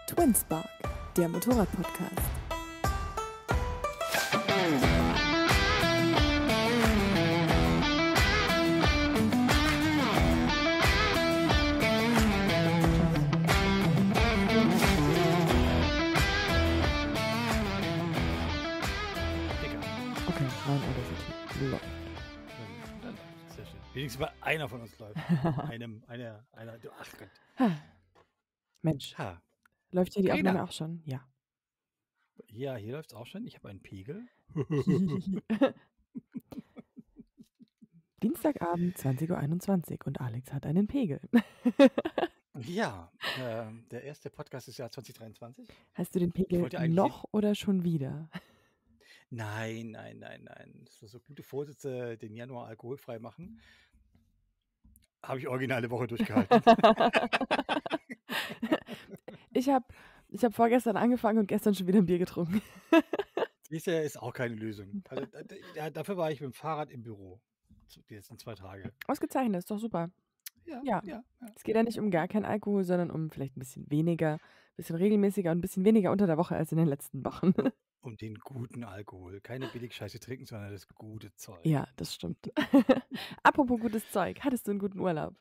TwinSpark, der Motorrad-Podcast. Okay, rein oder läuft. Dann läuft. Sehr schön. Wenigstens mal einer von uns läuft. Einer. Ach Gott. Mensch, Ha. läuft hier die Carina. Aufnahme auch schon? Ja. Ja, hier läuft es auch schon. Ich habe einen Pegel. Dienstagabend, 20:21 Uhr und Alex hat einen Pegel. Ja, der erste Podcast des Jahres 2023. Hast du den Pegel wollte eigentlich noch oder schon wieder? Nein. So gute Vorsätze, den Januar alkoholfrei machen. Habe ich original eine Woche durchgehalten. Ich hab vorgestern angefangen und gestern schon wieder ein Bier getrunken. Bisher ist auch keine Lösung. Also, dafür war ich mit dem Fahrrad im Büro. Die letzten 2 Tage. Ausgezeichnet, ist doch super. Ja. Ja. Es geht ja nicht um gar keinen Alkohol, sondern um vielleicht ein bisschen weniger, ein bisschen regelmäßiger und ein bisschen weniger unter der Woche als in den letzten Wochen. Um den guten Alkohol. Keine Billigscheiße trinken, sondern das gute Zeug. Ja, das stimmt. Apropos gutes Zeug, hattest du einen guten Urlaub?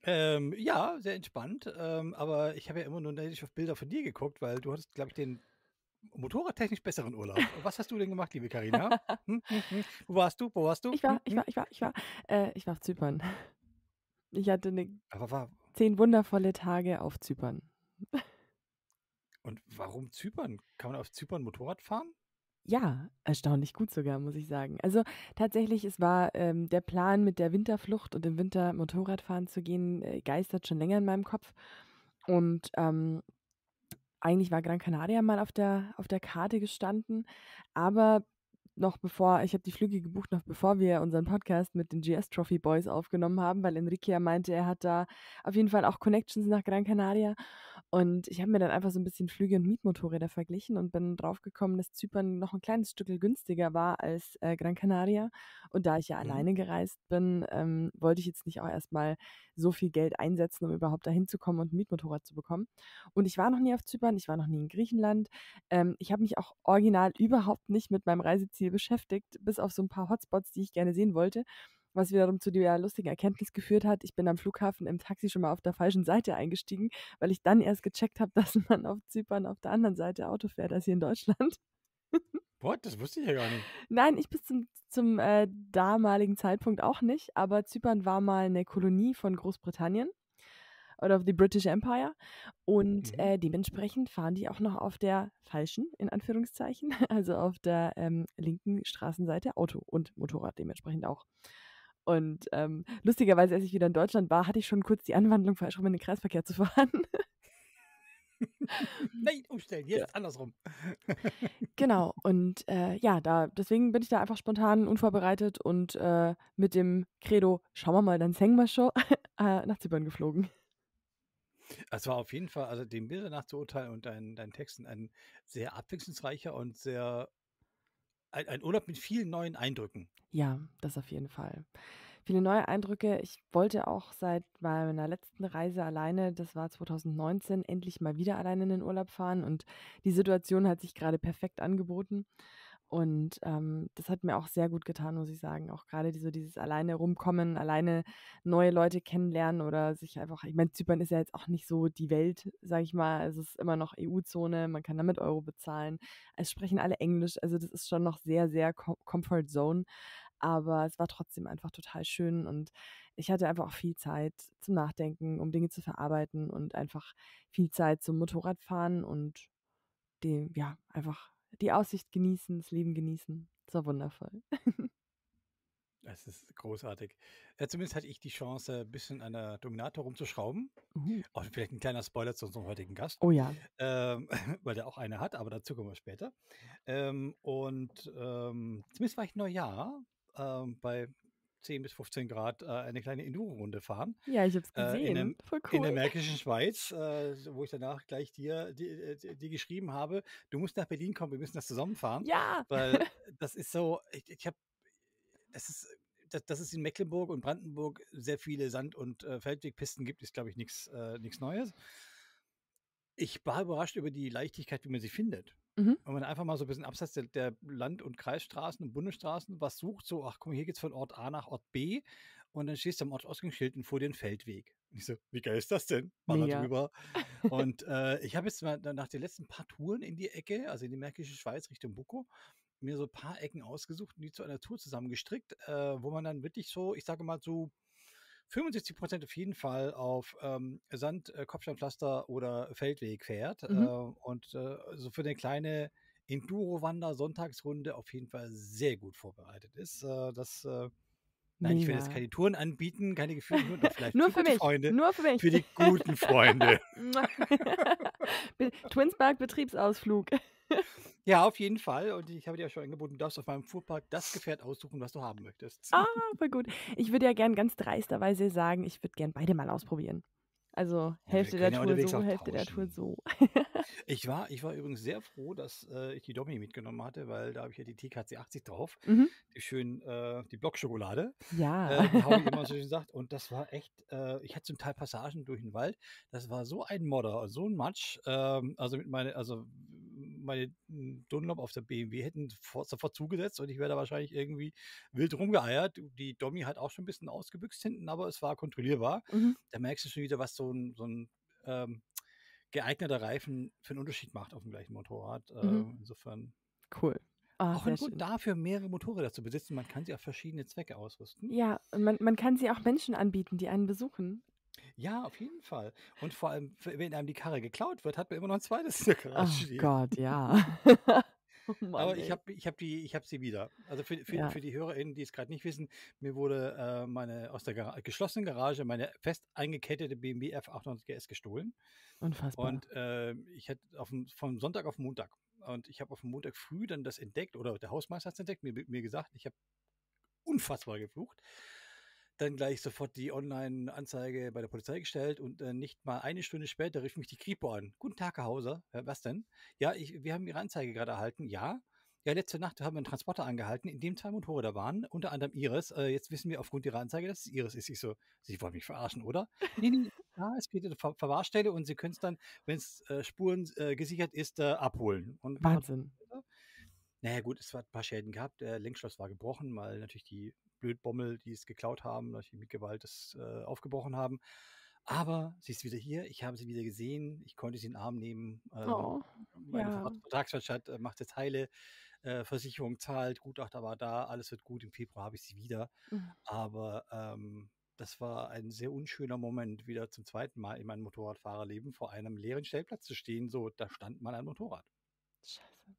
Ja, sehr entspannt. Aber ich habe ja immer nur neidisch auf Bilder von dir geguckt, weil du hattest, glaube ich, den motorradtechnisch besseren Urlaub. Was hast du denn gemacht, liebe Carina? Wo warst du? Ich war auf Zypern. Ich hatte Aber 10 wundervolle Tage auf Zypern. und warum Zypern? Kann man auf Zypern Motorrad fahren? Ja, erstaunlich gut sogar, muss ich sagen. Also tatsächlich, es war der Plan, mit der Winterflucht und im Winter Motorradfahren zu gehen, geistert schon länger in meinem Kopf. Und eigentlich war Gran Canaria mal auf der Karte gestanden, aber ich habe die Flüge gebucht, noch bevor wir unseren Podcast mit den GS Trophy Boys aufgenommen haben, weil Enrique ja meinte, er hat da auf jeden Fall auch Connections nach Gran Canaria. Und ich habe mir dann einfach so ein bisschen Flüge und Mietmotorräder verglichen und bin draufgekommen, dass Zypern noch ein kleines Stückel günstiger war als Gran Canaria. Und da ich ja alleine gereist bin, wollte ich jetzt nicht auch erstmal so viel Geld einsetzen, um überhaupt dahin zu kommen und ein Mietmotorrad zu bekommen. Und ich war noch nie auf Zypern, ich war noch nie in Griechenland. Ich habe mich auch original überhaupt nicht mit meinem Reiseziel beschäftigt, bis auf so ein paar Hotspots, die ich gerne sehen wollte, was wiederum zu der lustigen Erkenntnis geführt hat, ich bin am Flughafen im Taxi schon mal auf der falschen Seite eingestiegen, weil ich dann erst gecheckt habe, dass man auf Zypern auf der anderen Seite Auto fährt als hier in Deutschland. What? Das wusste ich ja gar nicht. Nein, ich bis zum damaligen Zeitpunkt auch nicht, aber Zypern war mal eine Kolonie von Großbritannien oder of the British Empire und dementsprechend fahren die auch noch auf der falschen, in Anführungszeichen, also auf der linken Straßenseite Auto und Motorrad dementsprechend auch. Und lustigerweise, als ich wieder in Deutschland war, hatte ich schon kurz die Anwandlung, falsch rum in den Kreisverkehr zu fahren. Nein, umstellen, jetzt andersrum. Genau, und deswegen bin ich da einfach spontan, unvorbereitet und mit dem Credo, schauen wir mal, dann singen wir schon, nach Zypern geflogen. Es war auf jeden Fall, also den Bildern nach zu urteilen und deinen Texten, ein sehr abwechslungsreicher und ein Urlaub mit vielen neuen Eindrücken. Ja, das auf jeden Fall. Viele neue Eindrücke. Ich wollte auch seit meiner letzten Reise alleine, das war 2019, endlich mal wieder alleine in den Urlaub fahren und die Situation hat sich gerade perfekt angeboten und das hat mir auch sehr gut getan, muss ich sagen. Auch gerade dieses alleine rumkommen, alleine neue Leute kennenlernen oder sich einfach, ich meine, Zypern ist ja jetzt auch nicht so die Welt, sage ich mal. Es ist immer noch EU-Zone, man kann da mit Euro bezahlen. Es sprechen alle Englisch, also das ist schon noch sehr, sehr Comfort Zone. Aber es war trotzdem einfach total schön und ich hatte einfach auch viel Zeit zum Nachdenken, um Dinge zu verarbeiten und einfach viel Zeit zum Motorradfahren und einfach die Aussicht genießen, das Leben genießen. Es war wundervoll. Es ist großartig. Ja, zumindest hatte ich die Chance, ein bisschen an der Dominator rumzuschrauben. Auch vielleicht ein kleiner Spoiler zu unserem heutigen Gast, Oh ja. weil der auch eine hat, aber dazu kommen wir später. Zumindest war ich Neujahr bei 10 bis 15 Grad eine kleine Enduro-Runde fahren. Ja, ich habe es gesehen. Voll In der cool. Märkischen Schweiz, wo ich danach gleich dir die geschrieben habe, du musst nach Berlin kommen, wir müssen das zusammen fahren. Ja. Weil das ist so, dass es in Mecklenburg und Brandenburg sehr viele Sand- und Feldwegpisten gibt, ist, glaube ich, nichts Neues. Ich war überrascht über die Leichtigkeit, wie man sie findet. Mhm. Wenn man einfach mal so ein bisschen abseits der Land und Kreisstraßen und Bundesstraßen was sucht, so: „Ach, guck mal, hier geht's von Ort A nach Ort B“, und dann stehst du am Ortsausgangsschild und vor dir 'n Feldweg. Ich so: „Wie geil ist das denn?“ Mal da Mega. drüber. Und, ich habe jetzt mal nach den letzten paar Touren in die Ecke, also in die Märkische Schweiz Richtung Buckow, mir so ein paar Ecken ausgesucht und die zu einer Tour zusammengestrickt, wo man dann wirklich so, ich sage mal, so 75% auf jeden Fall auf, Sand, Kopfsteinpflaster oder Feldweg fährt, Mhm. und, so für 'ne kleine Enduro-Wander-Sonntagsrunde auf jeden Fall sehr gut vorbereitet ist. Nein, ich werde jetzt Mega. keine Touren anbieten, keine geführten Touren, doch vielleicht Nur für für gute mich, Freunde, nur für mich. für die guten Freunde. TwinSpark Betriebsausflug. Ja, auf jeden Fall, und ich habe dir ja schon angeboten, du darfst auf meinem Fuhrpark das Gefährt aussuchen, was du haben möchtest. Ah, voll gut. Ich würde ja gern ganz dreisterweise sagen, ich würde gern beide mal ausprobieren. Also Ja, wir Hälfte der können ja Tour unterwegs so, auch Hälfte der Tour tauschen. so. Ich war übrigens sehr froh, dass, ich die Dommi mitgenommen hatte, weil da habe ich ja die TKC 80 drauf, Mhm. die schön, die Blockschokolade, Ja. wie Howie immer so schön sagt. Und das war echt, ich hatte zum Teil Passagen durch den Wald. Das war so ein Modder, so ein Matsch. Meine Dunlop auf der BMW hätten sofort zugesetzt und ich wäre da wahrscheinlich irgendwie wild rumgeeiert. Die Dommi hat auch schon ein bisschen ausgebüxt hinten, aber es war kontrollierbar. Mhm. Da merkst du schon wieder, was so ein ähm, geeigneter Reifen für 'n Unterschied macht auf dem gleichen Motorrad. Mhm. Insofern Cool. Ah, auch ein sehr Grund schön. dafür, mehrere Motorräder zu besitzen. Man kann sie auf verschiedene Zwecke ausrüsten. Ja, und man kann sie auch Menschen anbieten, die einen besuchen. Ja, auf jeden Fall. Und vor allem, wenn einem die Karre geklaut wird, hat man immer noch ein zweites in der Garage Oh stehen. Gott, ja. Oh Mann, Aber ey. ich habe sie wieder. Also, Ja, für die HörerInnen, die es grad nicht wissen, mir wurde, meine aus der geschlossenen Garage meine fest eingekettete BMW F800 GS gestohlen. unfassbar. Und, ich hatte vom Sonntag auf Montag. Und ich habe auf Montag früh dann das entdeckt, oder der Hausmeister hat's entdeckt, mir gesagt, ich habe unfassbar geflucht. Dann gleich sofort die Online-Anzeige bei der Polizei gestellt und, nicht mal eine Stunde später rief mich die Kripo an. „Guten Tag, Herr Hauser.“ „Was denn?“ „Ja, wir haben Ihre Anzeige gerade erhalten.“ „Ja?“ „Ja, letzte Nacht haben wir einen Transporter angehalten, in dem 2 Motorräder waren, unter anderem Ihres. Jetzt wissen wir aufgrund Ihrer Anzeige, dass es Ihres ist.“ Ich so: „Sie wollen mich verarschen, oder?“ „Ne, ne, ja, es geht in 'ne Verwahrstelle und Sie können es dann, wenn's, Spuren, gesichert ist, abholen.“ Und hat Wahnsinn. na ja gut, es hat 'n paar Schäden gehabt. Der Lenkschloss war gebrochen, weil natürlich die Blödbommel, die es geklaut haben, durch die mit Gewalt das, aufgebrochen haben. Aber sie ist wieder hier. Ich habe sie wieder gesehen. Ich konnte sie in den Arm nehmen. Oh, Meine ja. Vertragswerkstatt, macht jetzt heile, Versicherung zahlt, Gutachter war da, alles wird gut. Im Februar habe ich sie wieder. Mhm. Aber, das war ein sehr unschöner Moment, wieder zum zweiten Mal in meinem Motorradfahrerleben vor einem leeren Stellplatz zu stehen. So, da stand mal ein Motorrad. Scheiße.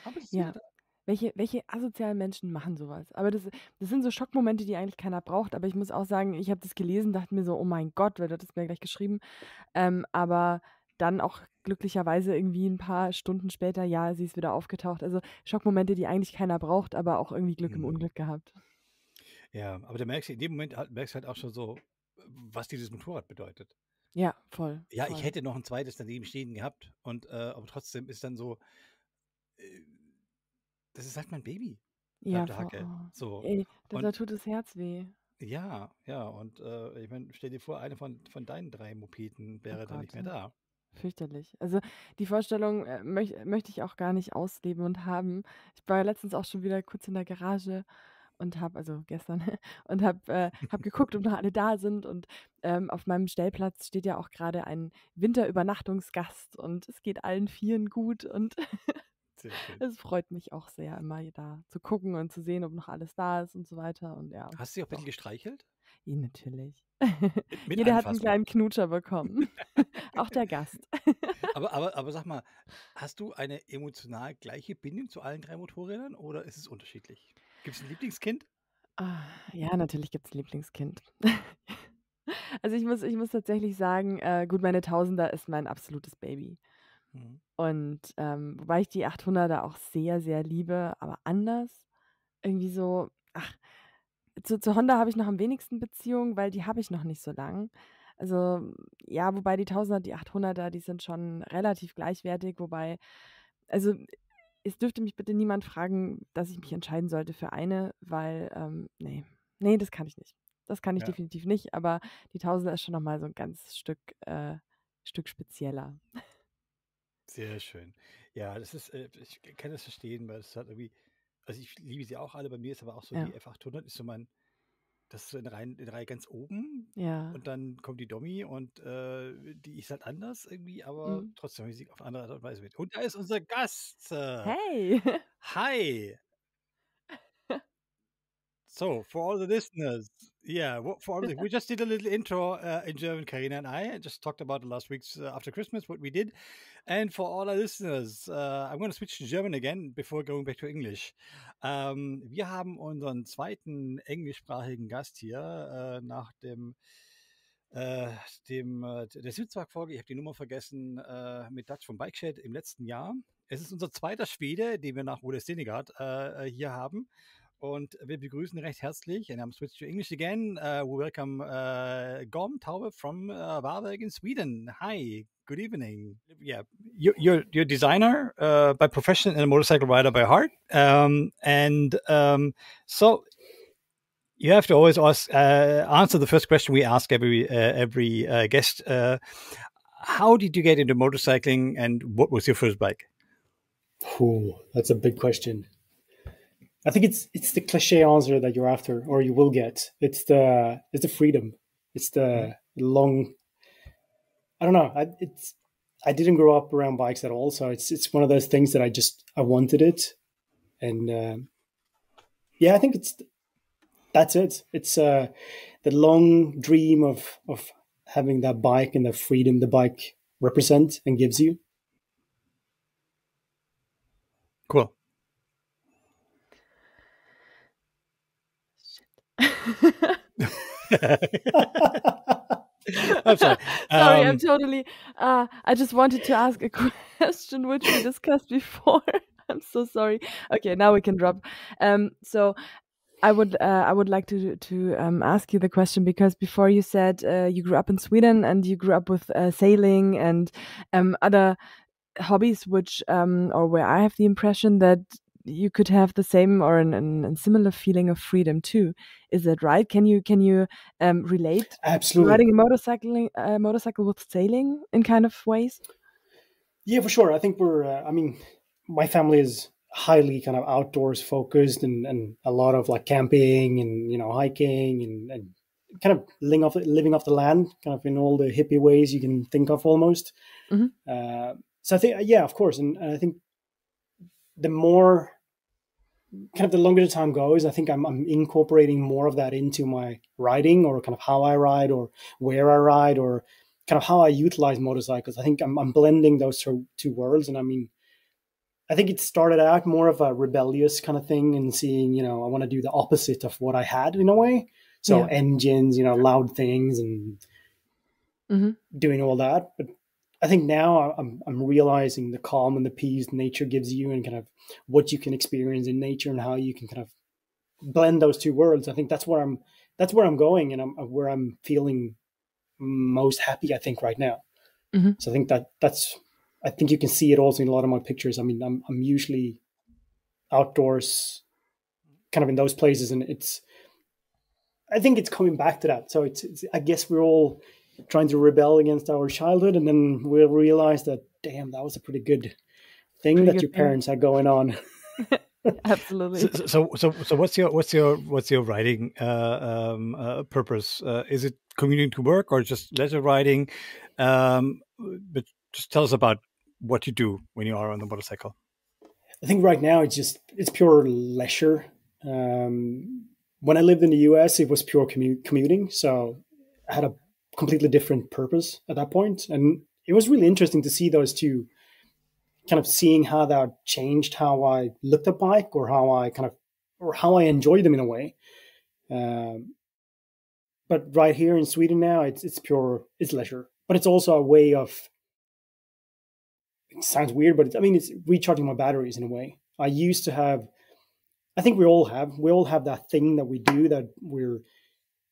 Aber es ist wieder Ja. da. Welche asozialen Menschen machen sowas? Aber das sind so Schockmomente, die eigentlich keiner braucht, aber ich muss auch sagen, ich habe das gelesen, dachte mir so: „Oh mein Gott, wer hat das mir gleich geschrieben?“ Aber dann auch glücklicherweise irgendwie 'n paar Stunden später, ja, sie ist wieder aufgetaucht. Also, Schockmomente, die eigentlich keiner braucht, aber auch irgendwie Glück im Mhm. Unglück gehabt. Ja, aber da merkst du in dem Moment halt merkst du halt auch schon so, was dieses Motorrad bedeutet. Ja, voll, Ja, ich voll. hätte noch ein zweites daneben stehen gehabt und, aber trotzdem ist dann so, äh, das ist halt mein Baby, Ja, verdammte voll. Hacke. Oh. So. Ey, da Und tut das Herz weh. ja, ja, und, ich meine, stell dir vor, eine von deinen 3 Mopeden Oh wäre dann nicht Gott, mehr da. fürchterlich. Also, die Vorstellung, möchte ich auch gar nicht ausleben und haben. Ich war ja letztens auch schon wieder kurz in der Garage und habe also gestern und habe geguckt, ob noch alle da sind und, auf meinem Stellplatz steht ja auch grade ein Winterübernachtungsgast und es geht allen Vieren gut und Sehr schön. es freut mich auch sehr, immer da zu gucken und zu sehen, ob noch alles da ist und so weiter und ja, Hast du sie auch ein bisschen doch. gestreichelt? Ja, natürlich. Mit Jeder hat 'n Anfassung. kleinen Knutscher bekommen, auch der Gast. Aber sag mal, hast du eine emotional gleiche Bindung zu allen 3 Motorrädern oder ist es unterschiedlich? Gibt's 'n Lieblingskind? Ah, ja, natürlich gibt's 'n Lieblingskind. Also, ich muss tatsächlich sagen, gut, meine Tausender ist mein absolutes Baby. Mhm. Und, wobei ich die 800er auch sehr, sehr liebe, aber anders. Irgendwie so zu Honda habe ich noch am wenigsten Beziehung, weil die habe ich noch nicht so lang. Also, ja, wobei die Tausender, die 800er, die sind schon relativ gleichwertig, wobei also, es dürfte mich bitte niemand fragen, dass ich mich entscheiden sollte für eine, weil, ne. Ne, das kann ich nicht. Das kann ich Ja. definitiv nicht, aber die Tausender ist schon noch mal so 'n ganzes Stück Stück spezieller. Sehr schön. Ja, das ist, ich kann das verstehen, weil es hat irgendwie, also ich liebe sie auch alle, bei mir ist aber auch so, Ja, die F800 ist so das ist so in Reihe ganz oben ja. und dann kommt die Dommi und die ist halt anders irgendwie, aber Mhm. trotzdem habe ich sie auf eine andere Art und Weise mit. Und da ist unser Gast. Hey. Hi. So, for all the listeners, yeah, we just did a little intro in German, Karina and I just talked about the last week's after Christmas, what we did. And for all our listeners, I'm going to switch to German again before going back to English. Wir haben unseren zweiten englischsprachigen Gast hier nach der Sitzwack-Folge, ich habe die Nummer vergessen, mit Dutch vom Bike Shed im letzten Jahr. Es ist unser zweiter Schwede, den wir nach Ole Stenegard hier haben. Und wir begrüßen recht herzlich, and I'm switched to English again. We welcome Gorm Taube from Varberg in Sweden. Hi, good evening. Yeah, you're a designer by profession and a motorcycle rider by heart. So you have to always answer the first question we ask every guest. How did you get into motorcycling, and what was your first bike? Ooh, that's a big question. I think it's the cliche answer that you're after, or you will get. It's the freedom. It's the long. I don't know. I didn't grow up around bikes at all, so it's one of those things that I wanted it, and yeah, I think that's it. It's the long dream of having that bike and the freedom the bike represents and gives you. Cool. I'm sorry. Sorry, I'm totally. I just wanted to ask a question which we discussed before. I'm so sorry. Okay, now we can drop. So I would like to ask you the question, because before you said you grew up in Sweden and you grew up with sailing and other hobbies, which or where I have the impression that you could have the same or a similar feeling of freedom too. Is that right? Can you relate Absolutely. riding a motorcycle with sailing in kind of ways? Yeah, for sure. I think we're. I mean, my family is highly kind of outdoors focused, and a lot of like camping and hiking and kind of living off the land, kind of in all the hippie ways you can think of almost. Mm-hmm. So I think, yeah, of course, and I think the more kind of the longer the time goes, I think I'm incorporating more of that into my riding, or kind of how I ride, or where I ride, or kind of how I utilize motorcycles. I think I'm blending those two worlds. And I mean, I think it started out more of a rebellious kind of thing, and seeing, I want to do the opposite of what I had in a way. So engines, loud things, and doing all that. But I think now I'm realizing the calm and the peace nature gives you, and kind of what you can experience in nature, and how you can kind of blend those two worlds. I think that's where I'm going, and where I'm feeling most happy, I think, right now. Mm-hmm. So I think I think you can see it also in a lot of my pictures. I mean, I'm usually outdoors, kind of in those places, and I think it's coming back to that. So it's I guess we're all trying to rebel against our childhood, and then we'll realize that, damn, that was a pretty good thing that your parents had going on. Absolutely. So what's your riding purpose? Is it commuting to work, or just leisure riding? But just tell us about what you do when you are on the motorcycle. I think right now it's pure leisure. When I lived in the US, it was pure commuting, so I had a completely different purpose at that point, and it was really interesting to see those two, kind of seeing how that changed how I looked at bike, or how I enjoyed them in a way. But right here in Sweden now, it's leisure, but it's also a way of. It sounds weird, but it's recharging my batteries in a way. I used to have. I think we all have that thing that we do, that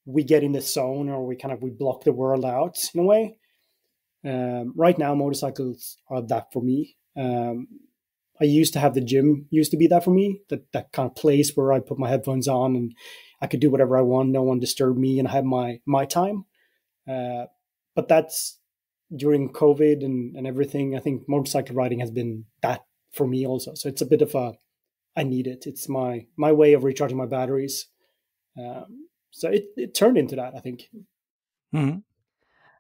we get in the zone, or we block the world out in a way. Right now, motorcycles are that for me. I used to have the gym, used to be that for me, that kind of place where I put my headphones on and I could do whatever I want. No one disturbed me, and I had my time. But that's during COVID and everything, I think motorcycle riding has been that for me also. So it's a bit of I need it. It's my way of recharging my batteries. So it turned into that, I think. Mm-hmm.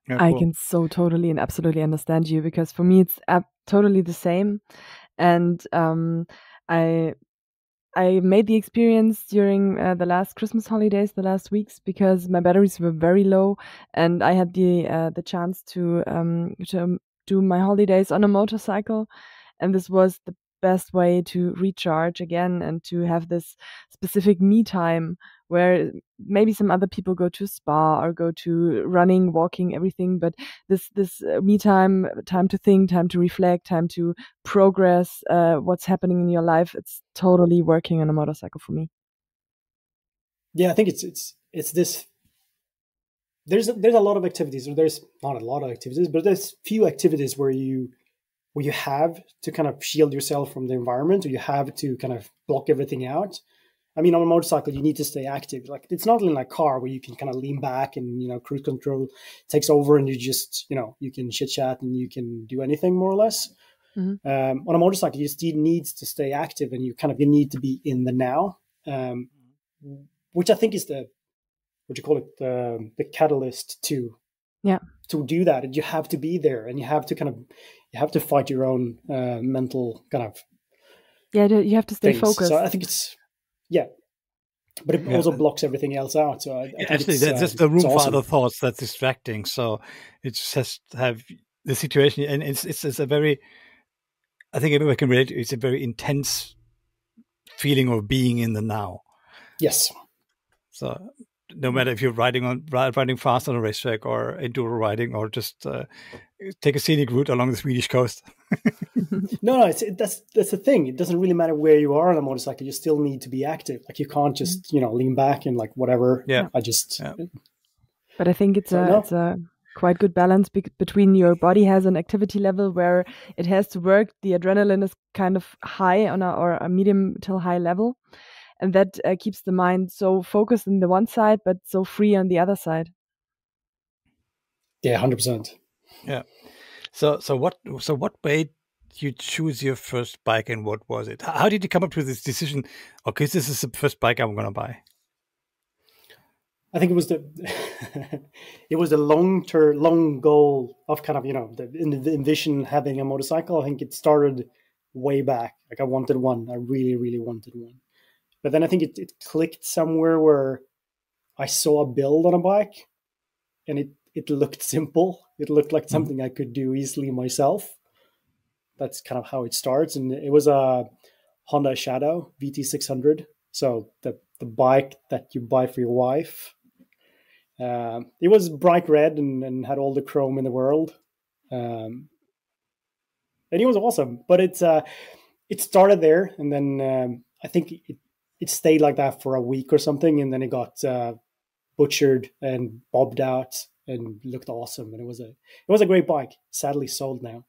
Yeah, I cool. can so totally and absolutely understand you, because for me it's totally the same. And I made the experience during the last Christmas holidays, the last weeks, because my batteries were very low, and I had the chance to do my holidays on a motorcycle, and this was the best way to recharge again and to have this specific me time where maybe some other people go to spa or go to running, walking, everything, but this me time to think, time to reflect, time to progress what's happening in your life, it's totally working on a motorcycle for me. Yeah, I think it's this. There's a lot of activities, or there's not a lot of activities, but there's few activities where you have to kind of shield yourself from the environment, or you have to kind of block everything out. I mean, on a motorcycle, you need to stay active. Like, it's not in a car where you can kind of lean back and, cruise control takes over and you just, you can chit chat and you can do anything more or less. Mm-hmm. On a motorcycle, you still needs to stay active, and you need to be in the now, which I think is the catalyst to do that. And you have to be there, and you have to fight your own mental kind of you have to stay things. focused. So I think it's but it also blocks everything else out. So I think actually, there's just the room for other thoughts that's distracting. So it just has to have the situation, and it's a very, I think everyone can relate. It's a very intense feeling of being in the now. Yes. So no matter if you're riding fast on a racetrack, or enduro riding, or just take a scenic route along the Swedish coast. No, that's the thing. It doesn't really matter where you are on a motorcycle. You still need to be active. Like, you can't just lean back and like whatever. Yeah. But I think it's a quite good balance between your body has an activity level where it has to work. The adrenaline is kind of high on a medium till high level, and that keeps the mind so focused on the one side, but so free on the other side. Yeah, 100%. Yeah. So what made you choose your first bike, and what was it? How did you come up with this decision? Okay, this is the first bike I'm going to buy. I think it was the long goal of kind of the envision having a motorcycle. I think it started way back. Like, I wanted one. I really, really wanted one. But then I think it clicked somewhere where I saw a build on a bike, and it looked simple. It looked like something I could do easily myself. That's kind of how it starts. And it was a Honda Shadow VT600. So the bike that you buy for your wife. It was bright red and had all the chrome in the world. And it was awesome. But it started there, and then I think it stayed like that for a week or something, and then it got butchered and bobbed out and looked awesome. And it was a great bike. Sadly sold now.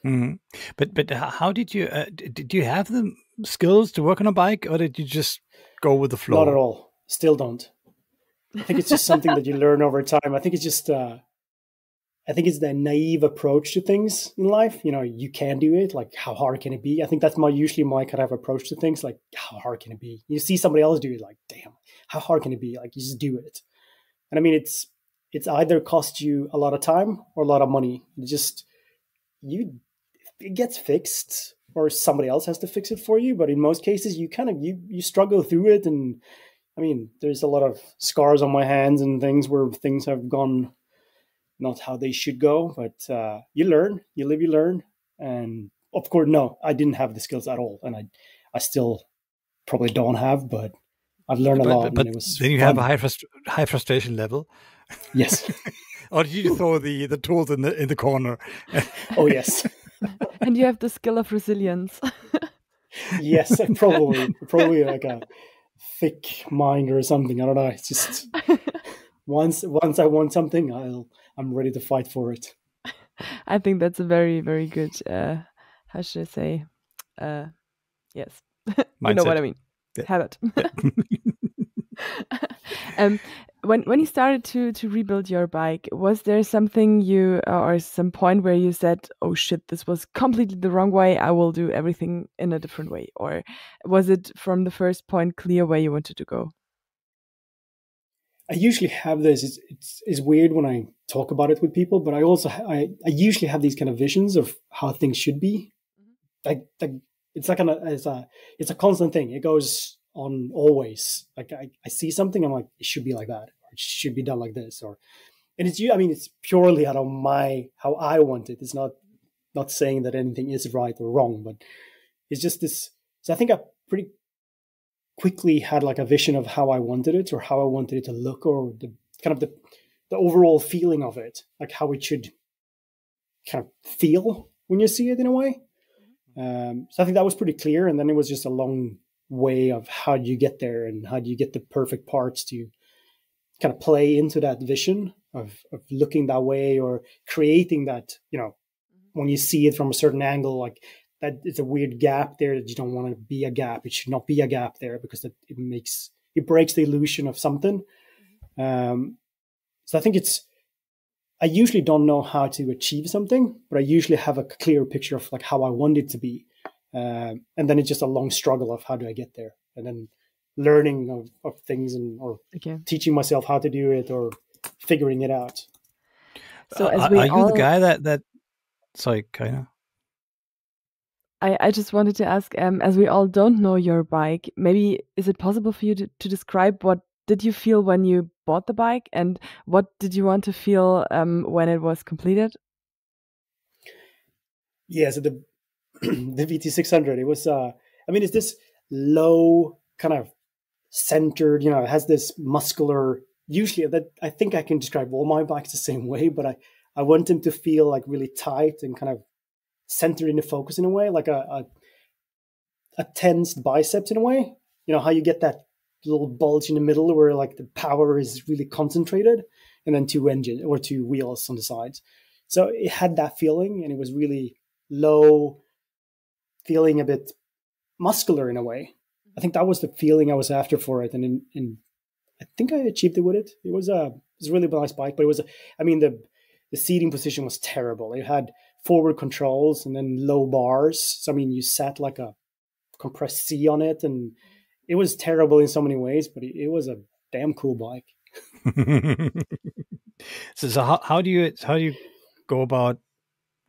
Mm-hmm. But how did you have the skills to work on a bike, or did you just go with the flow? Not at all. Still don't. I think it's just something that you learn over time. I think it's just I think it's the naive approach to things in life. You can do it. Like, how hard can it be? I think that's usually my kind of approach to things. Like, how hard can it be? You see somebody else do it, like, damn, how hard can it be? Like, you just do it. And I mean, it's either cost you a lot of time or a lot of money. It gets fixed, or somebody else has to fix it for you. But in most cases, you kind of you struggle through it. And I mean, there's a lot of scars on my hands and things where things have gone not how they should go, but you learn, you live, you learn. And of course, no, I didn't have the skills at all. And I still probably don't have, but I've learned a lot. But and it was then you fun. have a high frustration level. Yes. Or did you throw the tools in the corner? Oh, yes. And you have the skill of resilience. Yes, probably like a thick mind or something. I don't know. It's just once I want something, I'm ready to fight for it. I think that's a very, very good, how should I say? Yes. You know what I mean. Yeah. Habit. when you started to rebuild your bike, was there something you or some point where you said, "Oh shit, this was completely the wrong way. I will do everything in a different way," or was it from the first point clear where you wanted to go? I usually have this. It's weird when I talk about it with people, but I also I usually have these kind of visions of how things should be. Like it's like it's a constant thing. It goes on always. Like I see something, I'm like, it should be like that, or it should be done like this, or and it's I mean, it's purely out of how I want it. It's not saying that anything is right or wrong, but it's just this. So I think I pretty quickly had like a vision of how I wanted it or how I wanted it to look, or the kind of the overall feeling of it, like how it should kind of feel when you see it in a way. So I think that was pretty clear, and then it was just a long way of how do you get there and how do you get the perfect parts to kind of play into that vision of looking that way or creating that, when you see it from a certain angle, like that it's a weird gap there that you don't want to be a gap. It should not be a gap there because it breaks the illusion of something. So I think I usually don't know how to achieve something, but I usually have a clear picture of like how I want it to be. And then it's just a long struggle of how do I get there, and then learning of things or teaching myself how to do it or figuring it out. So as are you the guy that sorry, Kaina? I just wanted to ask, as we all don't know your bike, maybe is it possible for you to describe what did you feel when you bought the bike, and what did you want to feel when it was completed? Yeah, so the VT600, it was, it's this low kind of centered, it has this muscular, usually that I think I can describe all my bikes the same way, but I want them to feel like really tight and kind of centered in the focus in a way, like a tensed biceps in a way. You know how you get that little bulge in the middle where like the power is really concentrated, and then two wheels on the sides. So it had that feeling, and it was really low, feeling a bit muscular in a way. I think that was the feeling I was after for it, and I think I achieved it with it. It was a really nice bike, but it was the seating position was terrible. It had forward controls and then low bars. So you sat like a compressed C on it, and it was terrible in so many ways, but it was a damn cool bike. So how do you go about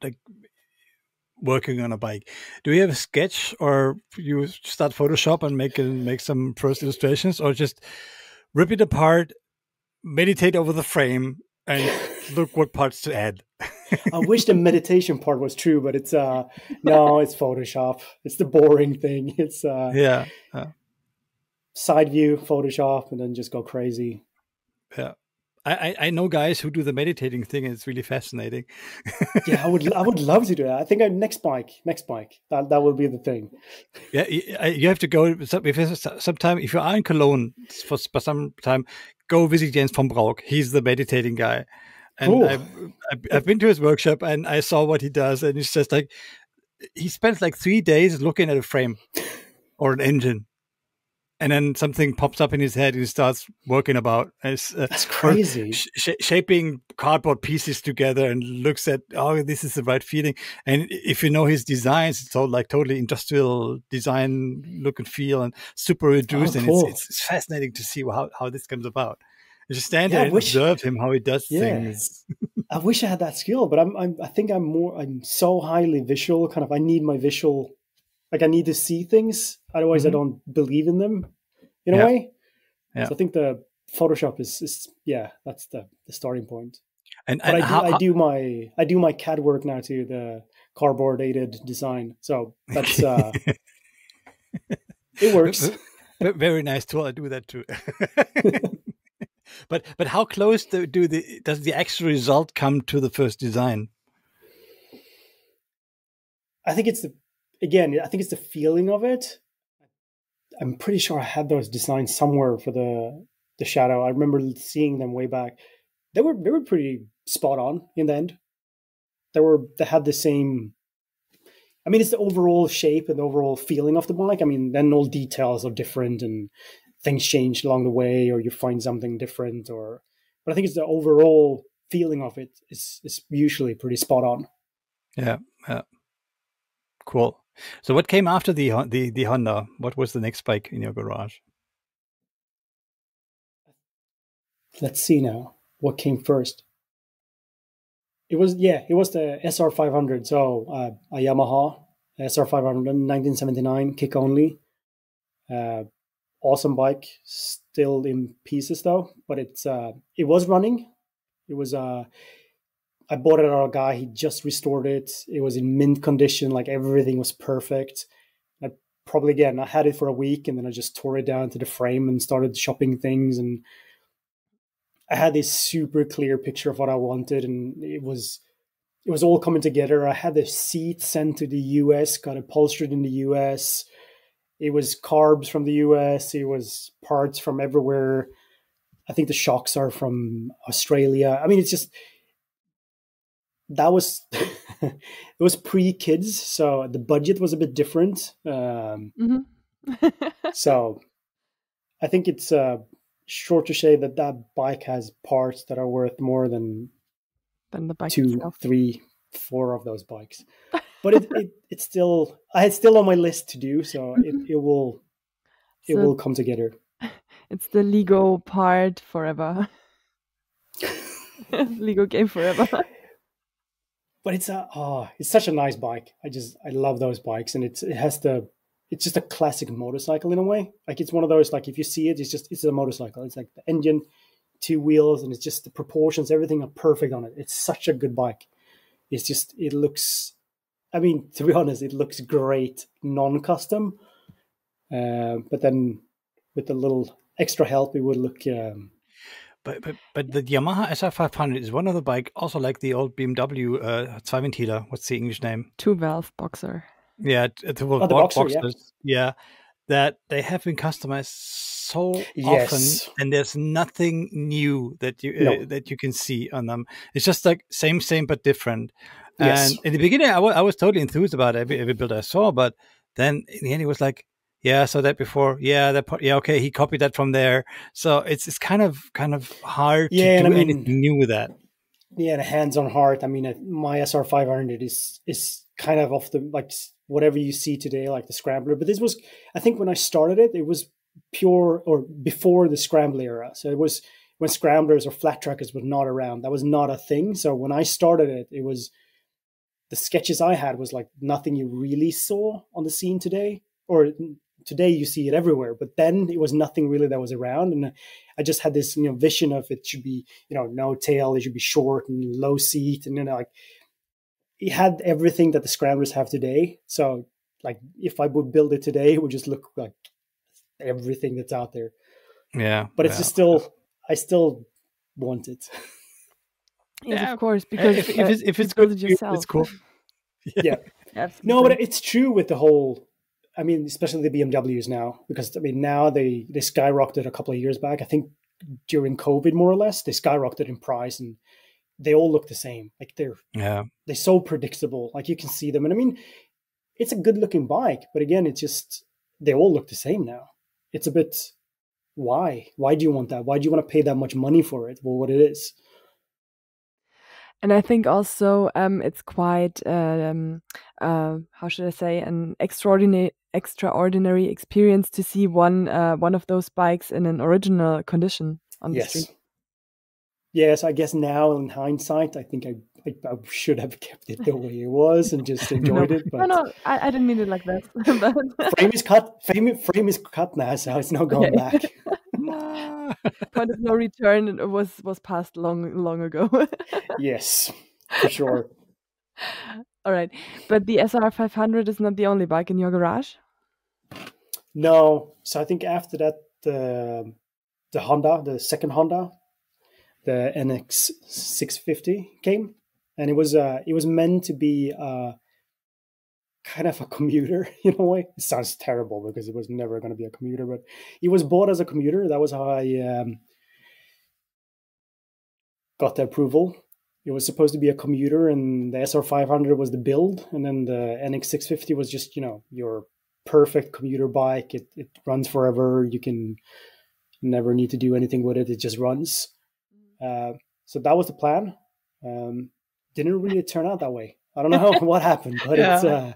like working on a bike? Do you have a sketch, or you start Photoshop and make some first illustrations, or just rip it apart, meditate over the frame, and look what parts to add? I wish the meditation part was true, but it's no, it's Photoshop. It's the boring thing. It's side view Photoshop and then just go crazy. Yeah. I know guys who do the meditating thing, and it's really fascinating. Yeah, I would love to do that. I think next bike, that will be the thing. Yeah, you have to go sometime if you are in Cologne for some time. Go visit Jens von Brauk. He's the meditating guy, and cool. I've been to his workshop and I saw what he does, and it's just like he spends like 3 days looking at a frame or an engine. And then something pops up in his head and he starts working about. That's crazy. Shaping cardboard pieces together and looks at, oh, this is the right feeling. And if you know his designs, it's all like totally industrial design look and feel and super reduced. And cool. it's fascinating to see how this comes about. You just stand there and observe him, how he does things. I wish I had that skill, but I think I'm so highly visual. Kind of, I need my visual. Like I need to see things, otherwise I don't believe in them in a way. Yeah. So I think the Photoshop is that's the starting point. And I do my CAD work now too, the cardboard aided design. So that's it works. Very nice tool. I do that too. But how close does the actual result come to the first design? I think it's the feeling of it. I'm pretty sure I had those designs somewhere for the shadow. I remember seeing them way back. They were pretty spot on in the end. They had the same. It's the overall shape and the overall feeling of the bike. Then all details are different, and things change along the way, or you find something different, but I think it's the overall feeling of it is usually pretty spot on. Yeah, yeah. Cool. So what came after the Honda? What was the next bike in your garage? Let's see now. What came first? It was the SR500. So a Yamaha SR500, 1979, kick only. Awesome bike, still in pieces though, but it was running. It was I bought it out of a guy. He just restored it. It was in mint condition, like everything was perfect. I had it for a week, and then I just tore it down to the frame and started shopping things. And I had this super clear picture of what I wanted, and it was all coming together. I had the seat sent to the US, got upholstered in the US. It was carbs from the US. It was parts from everywhere. I think the shocks are from Australia. I mean, it's just, that was, it was pre-kids, so the budget was a bit different. So I think it's short to say that bike has parts that are worth more than the bike 2, itself. 3, 4 of those bikes. But it's still, it's still on my list to do, so it will come together. It's the Lego part forever. Lego game forever. But it's such a nice bike. I love those bikes, and it's just a classic motorcycle in a way. Like, it's one of those, like, if you see it, it's a motorcycle. It's like the engine, 2 wheels, and it's just the proportions, everything are perfect on it. It's such a good bike. It's just, it looks, I mean, to be honest, it looks great non-custom. But then with a little extra help, it would look. But the Yamaha SR500 is one of the bike, also like the old BMW Zweiventiler. What's the English name? 2-valve boxer. Yeah, the boxers. Yeah, that they have been customized so often, and there's nothing new that you can see on them. It's just like same but different. Yes. And in the beginning, I was totally enthused about every build I saw, but then in the end, it was like, yeah, so that before, okay, he copied that from there. So it's kind of hard to do anything new with that. Yeah, the hands-on heart. I mean, my SR500 is kind of off the, like, whatever you see today, like the Scrambler. But this was, I think when I started it was pure, or before the Scrambler era. So it was when Scramblers or flat trackers were not around. That was not a thing. So when I started it was, the sketches I had was like nothing you really saw on the scene today, or today you see it everywhere, but then it was nothing really that was around. And I just had this, vision of it should be, no tail, it should be short and low seat. And, like, it had everything that the Scramblers have today. So, like, if I would build it today, it would just look like everything that's out there. Yeah. But it's just still, I still want it. Yes, of course, because if it's good, yourself. It's cool. Yeah. Absolutely. No, but it's true with the whole, I mean, especially the BMWs now, because, I mean, now they skyrocketed a couple of years back. I think during COVID, more or less, they skyrocketed in price, and they all look the same. Like, they're so predictable. Like, you can see them. And I mean, it's a good looking bike, but again, it's just, they all look the same now. It's a bit, why? Why do you want that? Why do you want to pay that much money for it? Well, what it is. And I think also it's quite, how should I say, an extraordinary experience to see one of those bikes in an original condition on the street. Yes, I guess now in hindsight, I think I should have kept it the way it was and just enjoyed it. But no, I didn't mean it like that. Frame is cut. Frame is cut now, so it's not going back. Point of no return. It was passed long ago. Yes, for sure. All right, but the SR500 is not the only bike in your garage? No, so I think after that, the Honda, the second Honda, the NX 650 came, and it was meant to be kind of a commuter in a way. It sounds terrible because it was never going to be a commuter, but it was bought as a commuter. That was how I got the approval. It was supposed to be a commuter, and the SR500 was the build, and then the NX 650 was just, your perfect commuter bike. It runs forever. You can never need to do anything with it. It just runs. So that was the plan. Didn't really turn out that way. I don't know what happened, but Yeah.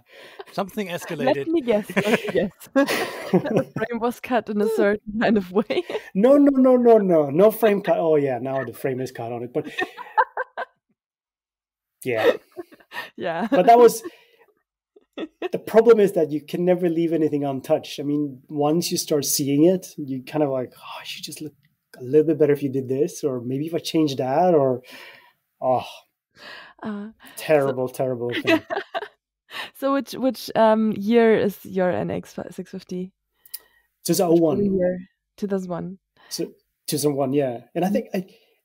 Something Let escalated. me guess. The frame was cut in a certain kind of way. No frame cut. Oh yeah, now the frame is cut on it, but yeah. Yeah. But that was the problem, is that you can never leave anything untouched. I mean, once you start seeing it, you kind of like, oh, you should just look a little bit better if you did this, or maybe if I changed that, or terrible thing. So which year is your NX 650? 2001. 2001. So 2001, yeah. And I think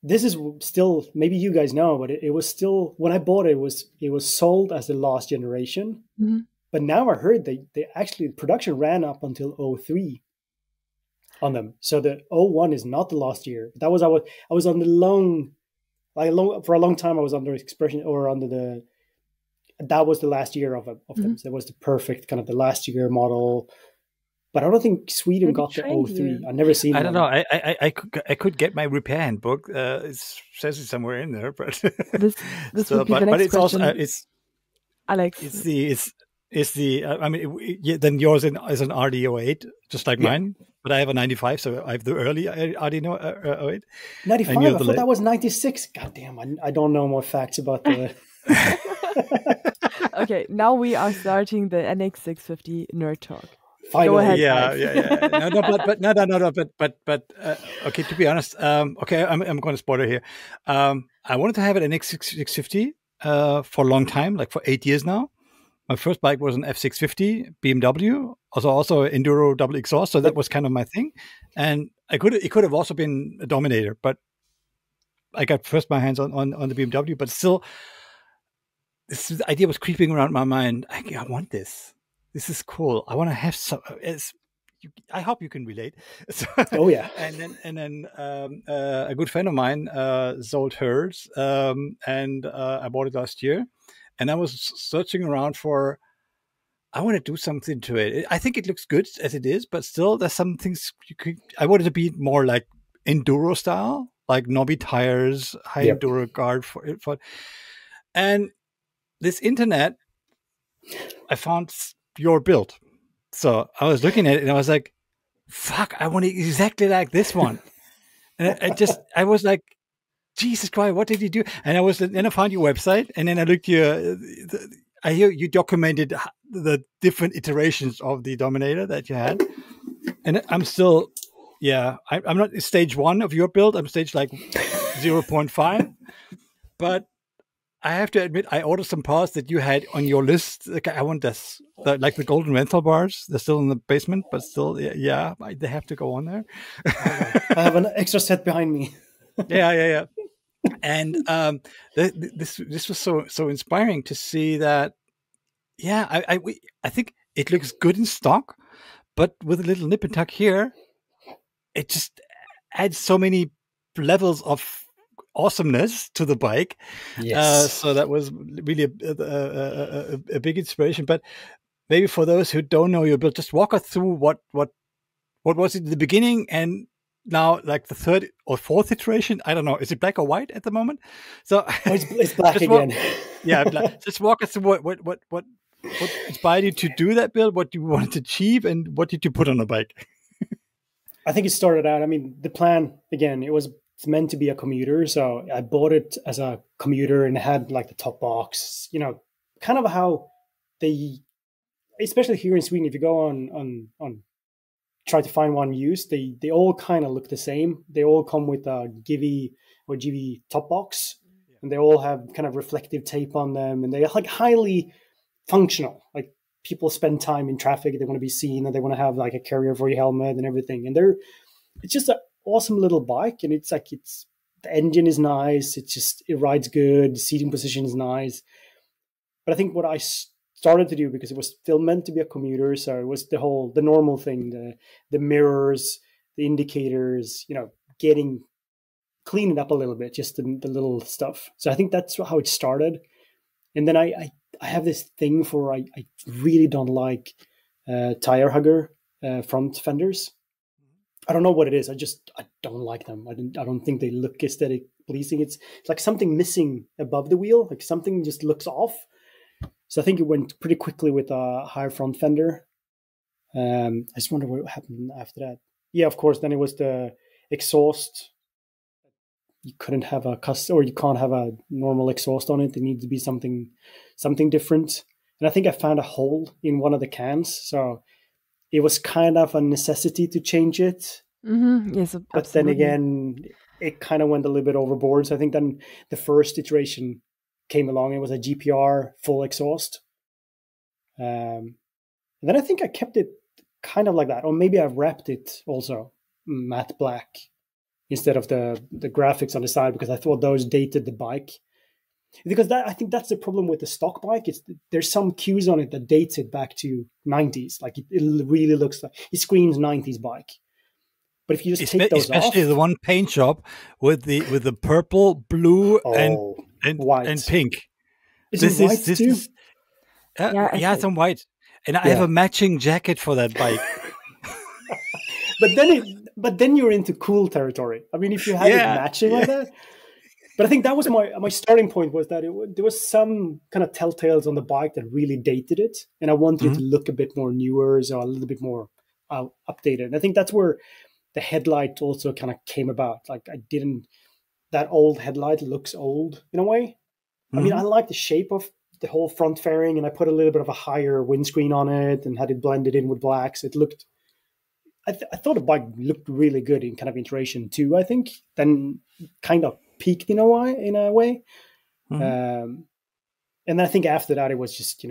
this is still, maybe you guys know, but it was still, when I bought it, it was sold as the last generation. Mm-hmm. But now I heard they actually, production ran up until 03 on them. So the 01 is not the last year. That was, I was on the for a long time I was under expression, or under that was the last year of them. So that was the perfect kind of the last year model. But I don't think Sweden Maybe got the trained 03. you. I've never seen I one. don't know. I could get my repair handbook. It says it somewhere in there, but This so, would be the next but it's question. also Alex. It's the I mean, then yours is an RD08, just like mine. But I have a 95, so I have the early RD08. 95. I thought that was 96. God damn, I don't know more facts about the. Okay, now we are starting the NX 650 nerd talk. Finally. Go ahead. No, but okay. To be honest, okay, I'm going to spoiler here. I wanted to have an NX 650 for a long time, like for 8 years now. My first bike was an F650 BMW, also enduro double exhaust, so that was kind of my thing. And it could have also been a Dominator, but I got first my hands on the BMW. But still, this idea was creeping around my mind. I want this. This is cool. I want to have some. I hope you can relate. So, oh yeah. And then a good friend of mine sold hers, and I bought it last year. And I was searching around I want to do something to it. I think it looks good as it is, but still there's some things I wanted to be more like enduro style, like knobby tires, high enduro guard for. And this internet, I found your build. So I was looking at it and I was like, fuck, I want it exactly like this one. And I was like, Jesus Christ, what did you do? And then I found your website, and then I looked I hear you documented the different iterations of the Dominator that you had. And I'm still, I'm not stage 1 of your build. I'm stage like 0.5. But I have to admit, I ordered some parts that you had on your list. Like, I want this, like the golden rental bars. They're still in the basement, but still, they have to go on there. I have an extra set behind me. Yeah. And this was so inspiring to see that. Yeah, I think it looks good in stock, but with a little nip and tuck here, it just adds so many levels of awesomeness to the bike. Yes. So that was really a big inspiration. But maybe for those who don't know your build, just walk us through what was it in the beginning and now, like the third or fourth iteration. I don't know. Is it black or white at the moment? So it's black again. Just walk us through what inspired you to do that build, what you wanted to achieve, and what did you put on the bike? I think it started out, I mean, the plan, again, it's meant to be a commuter. So I bought it as a commuter, and it had like the top box, kind of how especially here in Sweden, if you go on try to find one used, they all kind of look the same. They all come with a Givi or GV top box, and they all have kind of reflective tape on them, and they're like highly functional. Like, people spend time in traffic, they want to be seen, and they want to have like a carrier for your helmet and everything. And it's just an awesome little bike, and it's the engine is nice. It rides good. The seating position is nice. But I think what I started to do, because it was still meant to be a commuter, so it was the normal thing, the mirrors, the indicators, clean it up a little bit, just the little stuff. So I think that's how it started. And then I have this thing for, I really don't like tire hugger front fenders. I don't know what it is. I don't like them. I don't think they look aesthetic pleasing. It's like something missing above the wheel. Like something just looks off. So I think it went pretty quickly with a higher front fender. I just wonder what happened after that. Yeah, of course. Then it was the exhaust. You couldn't have a custom, or you can't have a normal exhaust on it. It needs to be something different. And I think I found a hole in one of the cans, so it was kind of a necessity to change it. Yes, But then again, it kind of went a little bit overboard. So I think then the first iteration came along. It was a GPR full exhaust. And then I think I kept it kind of like that, or maybe I've wrapped it also matte black instead of the graphics on the side, because I thought those dated the bike. Because I think that's the problem with the stock bike. There's some cues on it that dates it back to 90s. Like it really looks like it screams 90s bike. But if you just take those especially off, the one paint job with the purple, blue, and white and pink. This too? Yeah, some white. And I have a matching jacket for that bike. but then you're into cool territory. I mean, if you had it matching like that. But I think that was my starting point, was that there was some kind of telltales on the bike that really dated it. And I wanted it to look a bit more newer, so a little bit more updated. And I think that's where the headlight also kind of came about. Like that old headlight looks old in a way. I mean, I like the shape of the whole front fairing, and I put a little bit of a higher windscreen on it and had it blended in with blacks. It looked, I thought the bike looked really good in kind of iteration 2, I think. Then kind of peaked in a way. And then I think after that, it was just,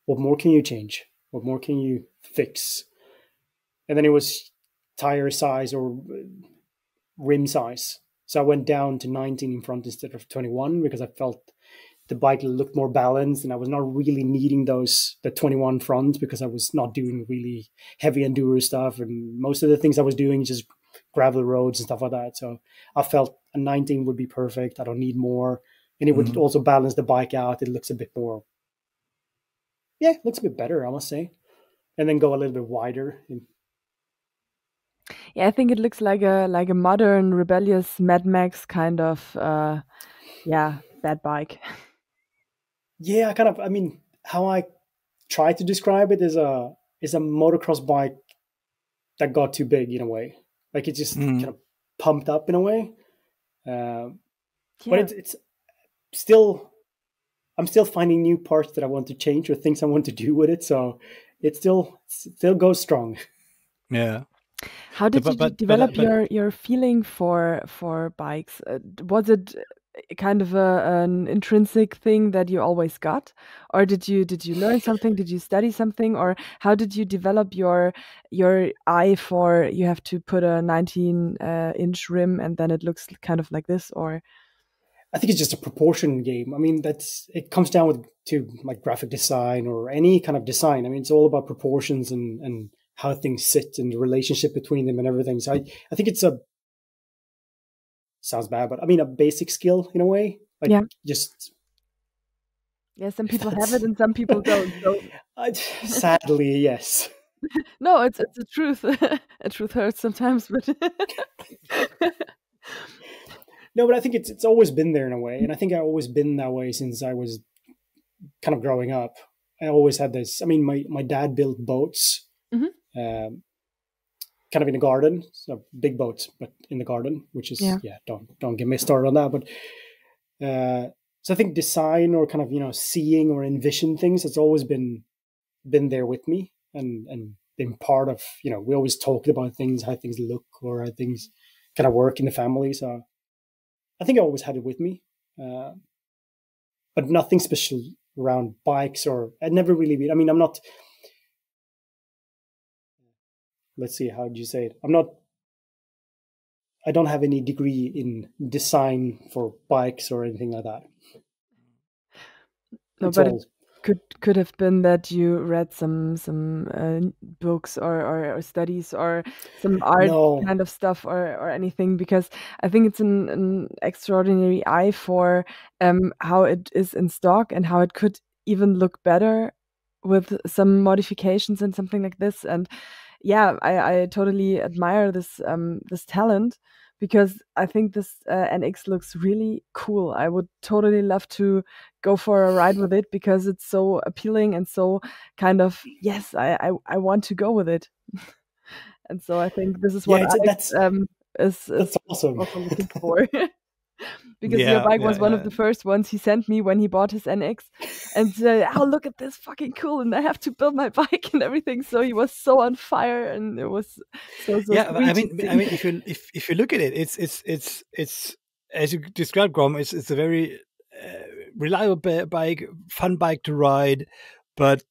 what more can you change? What more can you fix? And then it was tire size or rim size. So I went down to 19 in front instead of 21 because I felt the bike looked more balanced, and I was not really needing the 21 front because I was not doing really heavy enduro stuff. And most of the things I was doing just gravel roads and stuff like that. So I felt a 19 would be perfect. I don't need more. And it would also balance the bike out. It looks a bit more, it looks a bit better, I must say. And then go a little bit wider. Yeah, I think it looks like a modern, rebellious Mad Max kind of, bad bike. Yeah, I mean, how I try to describe it is a motocross bike that got too big in a way. Like it just kind of pumped up in a way. But it's still, I'm still finding new parts that I want to change or things I want to do with it. So it still goes strong. Yeah. How did you develop your feeling for bikes? Was it kind of an intrinsic thing that you always got, or did you learn something? Did you study something, or how did you develop your eye for you have to put a 19-inch rim and then it looks kind of like this? Or I think it's just a proportion game. I mean, it comes down to like graphic design or any kind of design. I mean, it's all about proportions and how things sit and the relationship between them and everything. So I think it's sounds bad, but I mean a basic skill in a way. Like some people have it and some people don't. So. Sadly, yes. No, it's a truth. A truth hurts sometimes, but no, but I think it's always been there in a way, and I think I've always been that way since I was kind of growing up. I always had this. I mean, my dad built boats. Kind of in the garden, so big boats, but in the garden, which is don't get me started on that. But so I think design or kind of seeing or envision things, it's always been there with me and been part of we always talked about things, how things look or how things kind of work in the family. So I think I always had it with me, but nothing special around bikes or I'd never really been. I mean, I'm not. Let's see, how do you say it? I don't have any degree in design for bikes or anything like that. No, but it could have been that you read some books or studies or some art kind of stuff or anything, because I think it's an extraordinary eye for how it is in stock and how it could even look better with some modifications and something like this. And yeah, I totally admire this this talent, because I think this NX looks really cool. I would totally love to go for a ride with it, because it's so appealing and so kind of, yes, I want to go with it. And so I think this is Yeah, what Alex is that's awesome. also looking for. Because your bike was one of the first ones he sent me when he bought his NX, and said, "Oh, look at this, fucking cool!" And I have to build my bike and everything. So he was so on fire, and it was so Yeah, sweet. I mean, if you look at it, it's as you described, Gorm, it's a very reliable bike, fun bike to ride, but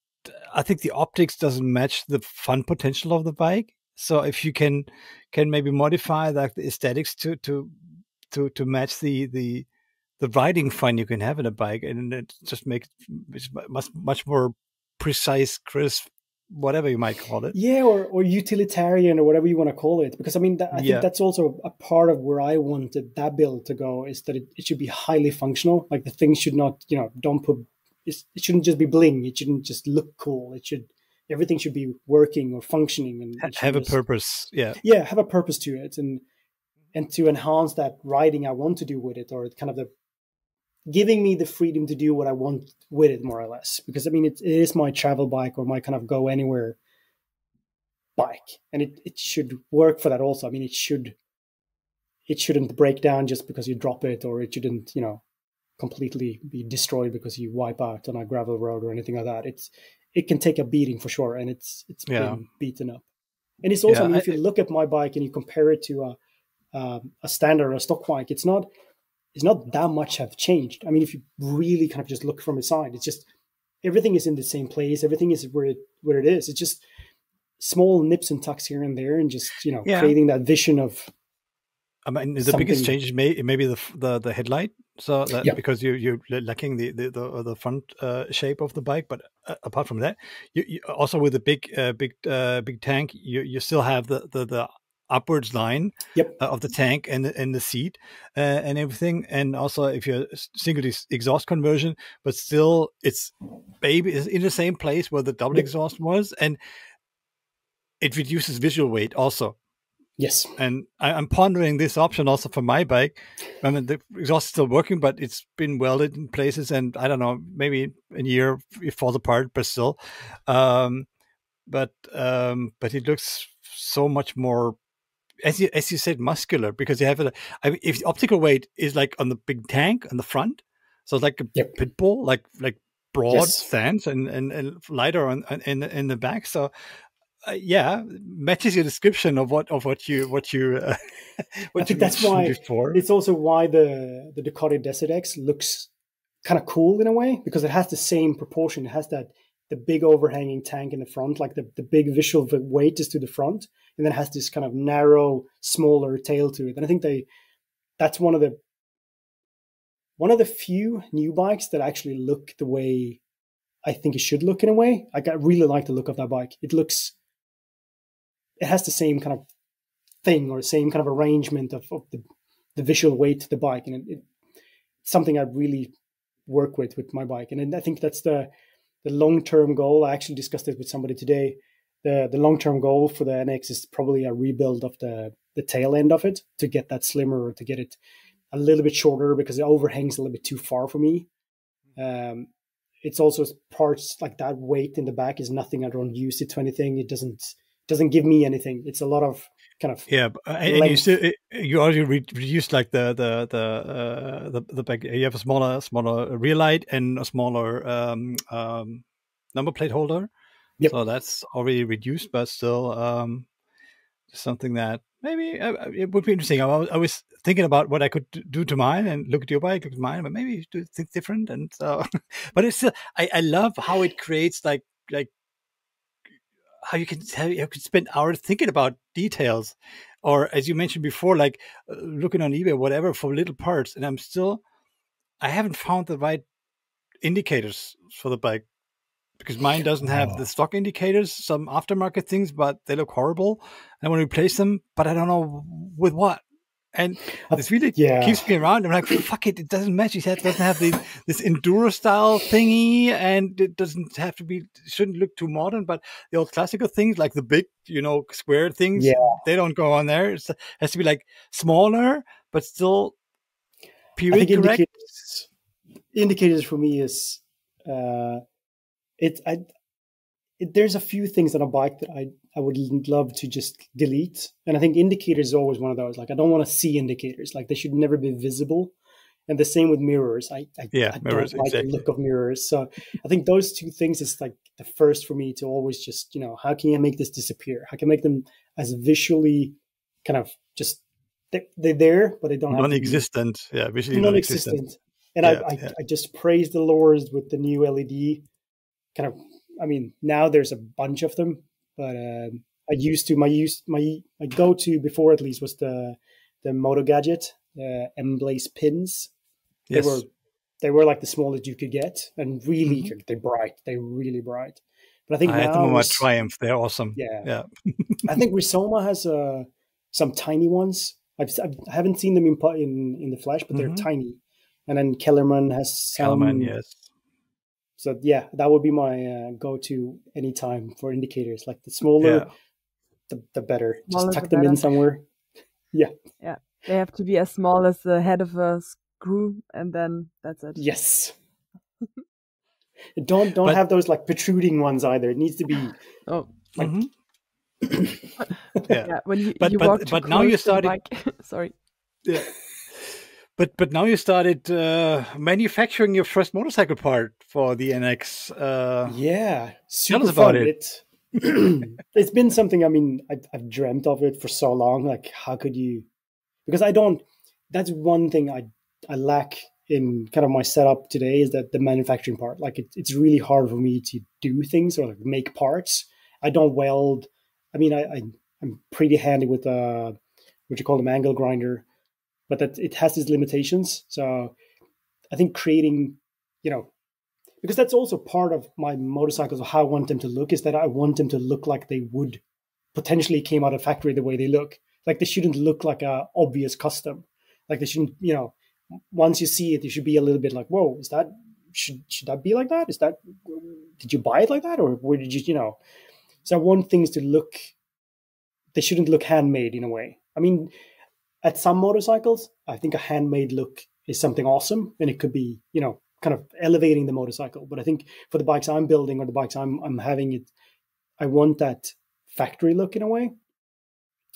I think the optics doesn't match the fun potential of the bike. So if you can maybe modify like the aesthetics to match the riding fun you can have in a bike, and it just makes it much more precise, crisp, whatever you might call it. Yeah, or utilitarian, or whatever you want to call it. Because I mean, I think that's also a part of where I wanted that build to go, is that it should be highly functional. Like the thing should not, don't put, it shouldn't just be bling. It shouldn't just look cool. Everything should be working or functioning, and have a purpose. Yeah, have a purpose to it, and to enhance that riding I want to do with it, or kind of the giving me the freedom to do what I want with it, more or less. Because I mean, it is my travel bike, or my kind of go anywhere bike, and it should work for that also. I mean, it shouldn't break down just because you drop it, or it shouldn't, completely be destroyed because you wipe out on a gravel road or anything like that. It can take a beating for sure, and it's been beaten up. And it's also, I mean, if you look at my bike and you compare it to a standard or a stock bike, it's not that much have changed. I mean, if you really kind of just look from the side, it's just everything is in the same place. Everything is where it is. It's just small nips and tucks here and there, and just creating that vision of. I mean, the biggest change is maybe the headlight. So that, because you're lacking the front shape of the bike, but apart from that, you also with the big tank, you still have the upwards line of the tank and the seat and everything, and also if you're single exhaust conversion, but still it's in the same place where the double exhaust was, and it reduces visual weight also. Yes. And I'm pondering this option also for my bike. I mean, the exhaust is still working, but it's been welded in places, and I don't know, maybe in a year it falls apart, but still. But it looks so much more, as you said, muscular, because you have if the optical weight is like on the big tank on the front, so it's like a pit bull, like broad stance and lighter in the back. So matches your description of what you I think that's why before. It's also why the Ducati Desert X looks kind of cool in a way, because it has the same proportion. It has the big overhanging tank in the front, like the big visual weight is to the front, and then it has this kind of narrow, smaller tail to it. And I think that's one of the few new bikes that actually look the way I think it should look in a way. I really like the look of that bike. It has the same kind of thing, or same kind of arrangement of the visual weight to the bike. And it's something I really work with my bike. And I think that's the long-term goal. I actually discussed it with somebody today. The long-term goal for the NX is probably a rebuild of the tail end of it, to get that slimmer, or to get it a little bit shorter, because it overhangs a little bit too far for me. It's also parts like that weight in the back is nothing. I don't use it to anything. It doesn't give me anything. It's a lot of kind of and you already reduced like the back. You have a smaller rear light and a smaller number plate holder. So that's already reduced, but still something that maybe it would be interesting. I was thinking about what I could do to mine, and look at your bike, look at mine, but maybe do things different. And so, but it's still, I love how it creates like how you can spend hours thinking about details, or as you mentioned before, like looking on eBay, whatever, for little parts. And I haven't found the right indicators for the bike, because mine doesn't have the stock indicators, some aftermarket things, but they look horrible. I want to replace them, but I don't know with what. And this really Yeah. keeps me around. I'm like, fuck it, it doesn't match. It doesn't have this enduro style thingy, and it doesn't have to be, shouldn't look too modern, but the old classical things like the big, square things, Yeah. they don't go on there. It has to be like smaller, but still I think period correct. indicators for me is there's a few things on a bike that I would love to just delete. And I think indicators is always one of those. Like, I don't want to see indicators. Like, they should never be visible. And the same with mirrors. I Mirrors, don't like exactly. the look of mirrors. So I think those two things is like the first for me to always just, how can you make this disappear? How can I make them as visually kind of just, they're there, but they don't have non-existent. Yeah, visually non-existent. And I just praise the Lord with the new LED kind of. I mean, now there's a bunch of them, but I used to my go-to before at least was the Moto Gadget M-Blaze pins. Yes. They were like the smallest you could get, and really they're really bright. But I think I had them on my Triumph. They're awesome. Yeah. I think Rizoma has some tiny ones. I haven't seen them in the flesh, but they're tiny. And then Kellerman has some. Kellerman, yes. So yeah, that would be my go-to anytime for indicators. Like the smaller, the better. Just tuck them in somewhere. Yeah. Yeah. They have to be as small as the head of a screw, and then that's it. Yes. Don't have those like protruding ones either. It needs to be. Oh. Like, yeah. When you walk but now you started. Sorry. Yeah. But now you started manufacturing your first motorcycle part for the NX. Yeah, super tell us about fun. It's been something. I mean, I've dreamt of it for so long. Like, how could you? Because I don't. That's one thing I lack in kind of my setup today is that the manufacturing part. Like, it's really hard for me to do things or like make parts. I don't weld. I mean, I'm pretty handy with what you call an angle grinder. But that it has its limitations. So I think creating, because that's also part of my motorcycles, or how I want them to look, is that I want them to look like they would potentially came out of factory the way they look. Like, they shouldn't look like a obvious custom. Like, they shouldn't, once you see it, you should be a little bit like, whoa, is that, should that be like that? Is that, did you buy it like that? Or where did you, So I want things to look, they shouldn't look handmade in a way. I mean, at some motorcycles, I think a handmade look is something awesome, and it could be, kind of elevating the motorcycle. But I think for the bikes I'm building or the bikes I'm having, I want that factory look in a way.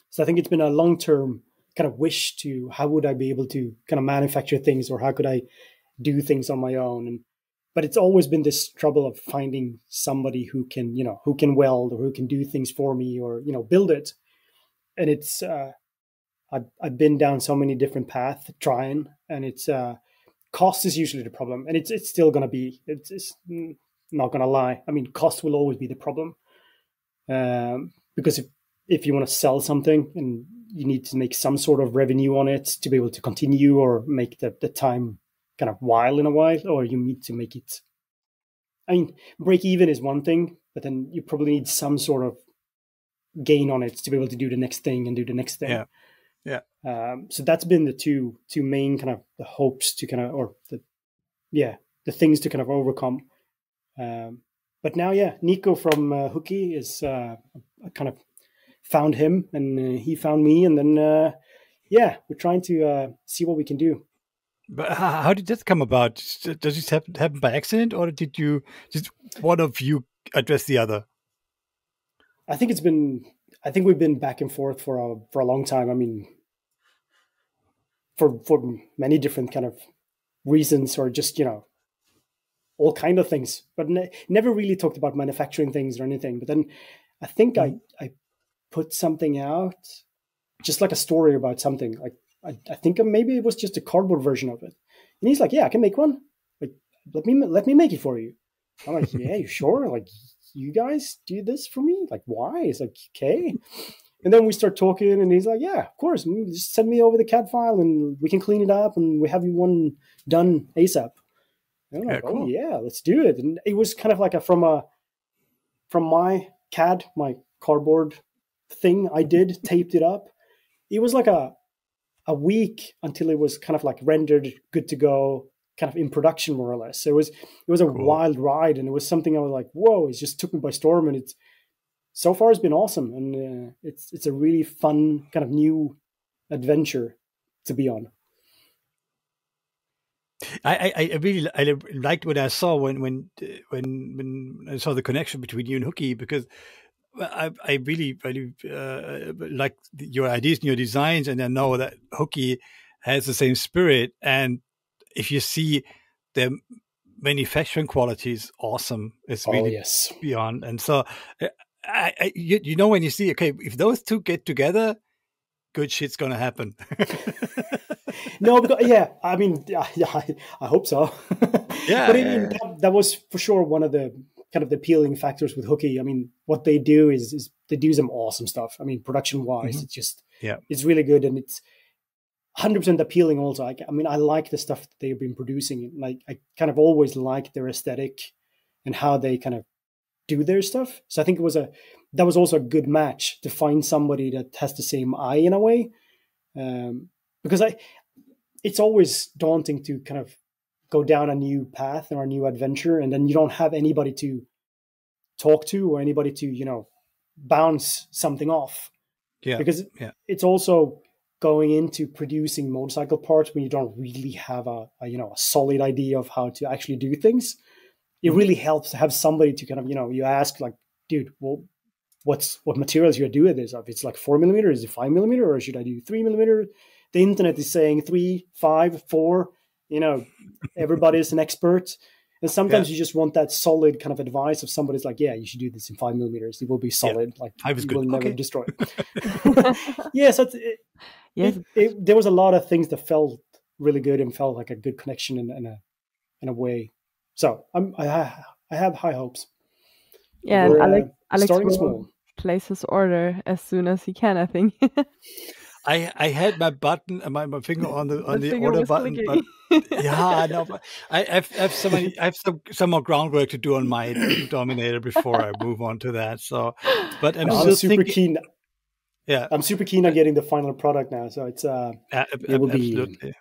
So I think it's been a long-term kind of wish to how would I be able to kind of manufacture things, or how could I do things on my own. But it's always been this trouble of finding somebody who can, who can weld or who can do things for me, or, build it. And it's, I've been down so many different paths trying, and it's cost is usually the problem, and it's still going to be. It's not going to lie. I mean, cost will always be the problem, because if you want to sell something and you need to make some sort of revenue on it to be able to continue or make the time kind of while in a while, or you need to make it. I mean, break even is one thing, but then you probably need some sort of gain on it to be able to do the next thing and do the next thing. Yeah. So that's been the two main kind of the hopes to kind of, or the things to kind of overcome. But now, Nico from Hooky is I kind of found him, and he found me, and then we're trying to see what we can do. But how did that come about? Does this happen by accident, or did one of you address the other? I think we've been back and forth for a long time. I mean, for many different kind of reasons, or just, all kind of things, but never really talked about manufacturing things or anything. But then I think I put something out, just like a story about something. Like, I think maybe it was just a cardboard version of it. And he's like, yeah, I can make one. Like, let me make it for you. I'm like, yeah, you sure? Like, you guys do this for me? Like, why? It's like, okay. And then we start talking, and he's like, yeah, of course. Just send me over the CAD file, and we can clean it up, and we have you one done ASAP. And I'm like, cool. Oh, yeah, let's do it. And it was kind of like from my CAD, my cardboard thing I did, taped it up. It was like a week until it was kind of like rendered, good to go, kind of in production more or less. So it was a wild ride, and it was something I was like, whoa! It just took me by storm, and it's so far it's been awesome, and it's a really fun kind of new adventure to be on. I really liked what I saw when I saw the connection between you and Hooky, because I really like your ideas and your designs, and I know that Hooky has the same spirit. And if you see the manufacturing quality is awesome, it's really beyond. And so you know, when you see, okay, if those two get together, good shit's gonna happen. No, because, I mean, I hope so. Yeah, but that was for sure one of the kind of the appealing factors with Hooky. I mean, what they do is they do some awesome stuff. I mean, production wise, it's just it's really good, and it's 100% appealing. Also, I mean, I like the stuff that they've been producing. Like, I kind of always like their aesthetic and how they kind of do their stuff. So I think that was also a good match to find somebody that has the same eye in a way, because it's always daunting to kind of go down a new path or a new adventure, and then you don't have anybody to talk to or anybody to, you know, bounce something off. Yeah. Because it's also going into producing motorcycle parts when you don't really have a solid idea of how to actually do things. It really helps to have somebody to kind of, you know, you ask like, dude, well, what materials you do with this? If it's like 4mm, is it 5mm, or should I do 3mm? The internet is saying 3, 5, 4, you know, everybody's an expert. And sometimes you just want that solid kind of advice of somebody's like, yeah, you should do this in 5mm. It will be solid. Like, you will never destroy it. So there was a lot of things that felt really good and felt like a good connection in a way. So I have high hopes. Yeah, and Alex starting will small. Place his order as soon as he can, I think. I had my button, my finger on the order button, but I know. But I have some more groundwork to do on my Dominator before I move on to that. So, but I'm still super keen. Yeah, I'm super keen on getting the final product now. So it will absolutely be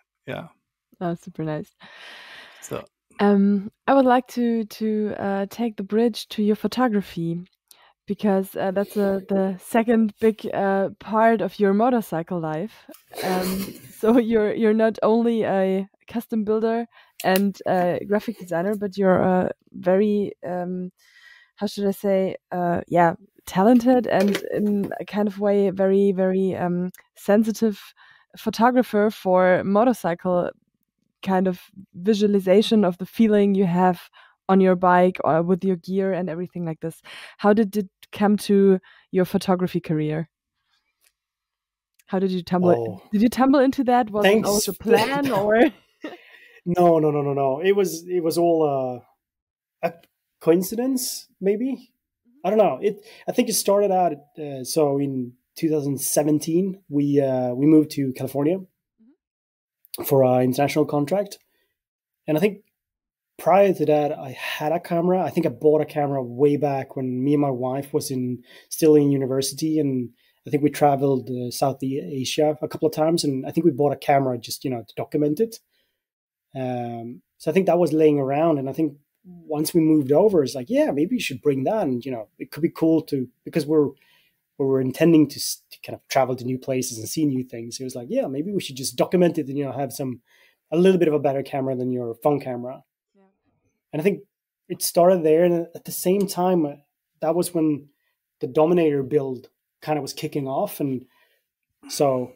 Oh, super nice. So, I would like to take the bridge to your photography, because that's the second big part of your motorcycle life. So you're not only a custom builder and a graphic designer, but you're a very how should I say talented and in a kind of way very, very sensitive photographer for motorcycle kind of visualization of the feeling you have on your bike or with your gear and everything like this. How did it come to your photography career? How did you tumble? Did you tumble into that? Was it always a plan or? No. It was all a coincidence, maybe. I don't know. I think it started out. So in 2017, we moved to California for our international contract, and I think prior to that, I had a camera. I think I bought a camera way back when me and my wife was still in university, and I think we traveled Southeast Asia a couple of times, and I think we bought a camera just, to document it. So I think that was laying around, and I think once we moved over, it's like, yeah, maybe you should bring that, and it could be cool because we're intending to kind of travel to new places and see new things. So it was like, yeah, maybe we should just document it and have a little bit of a better camera than your phone camera. Yeah. And I think it started there, and at the same time, that was when the Dominator build kind of was kicking off, and so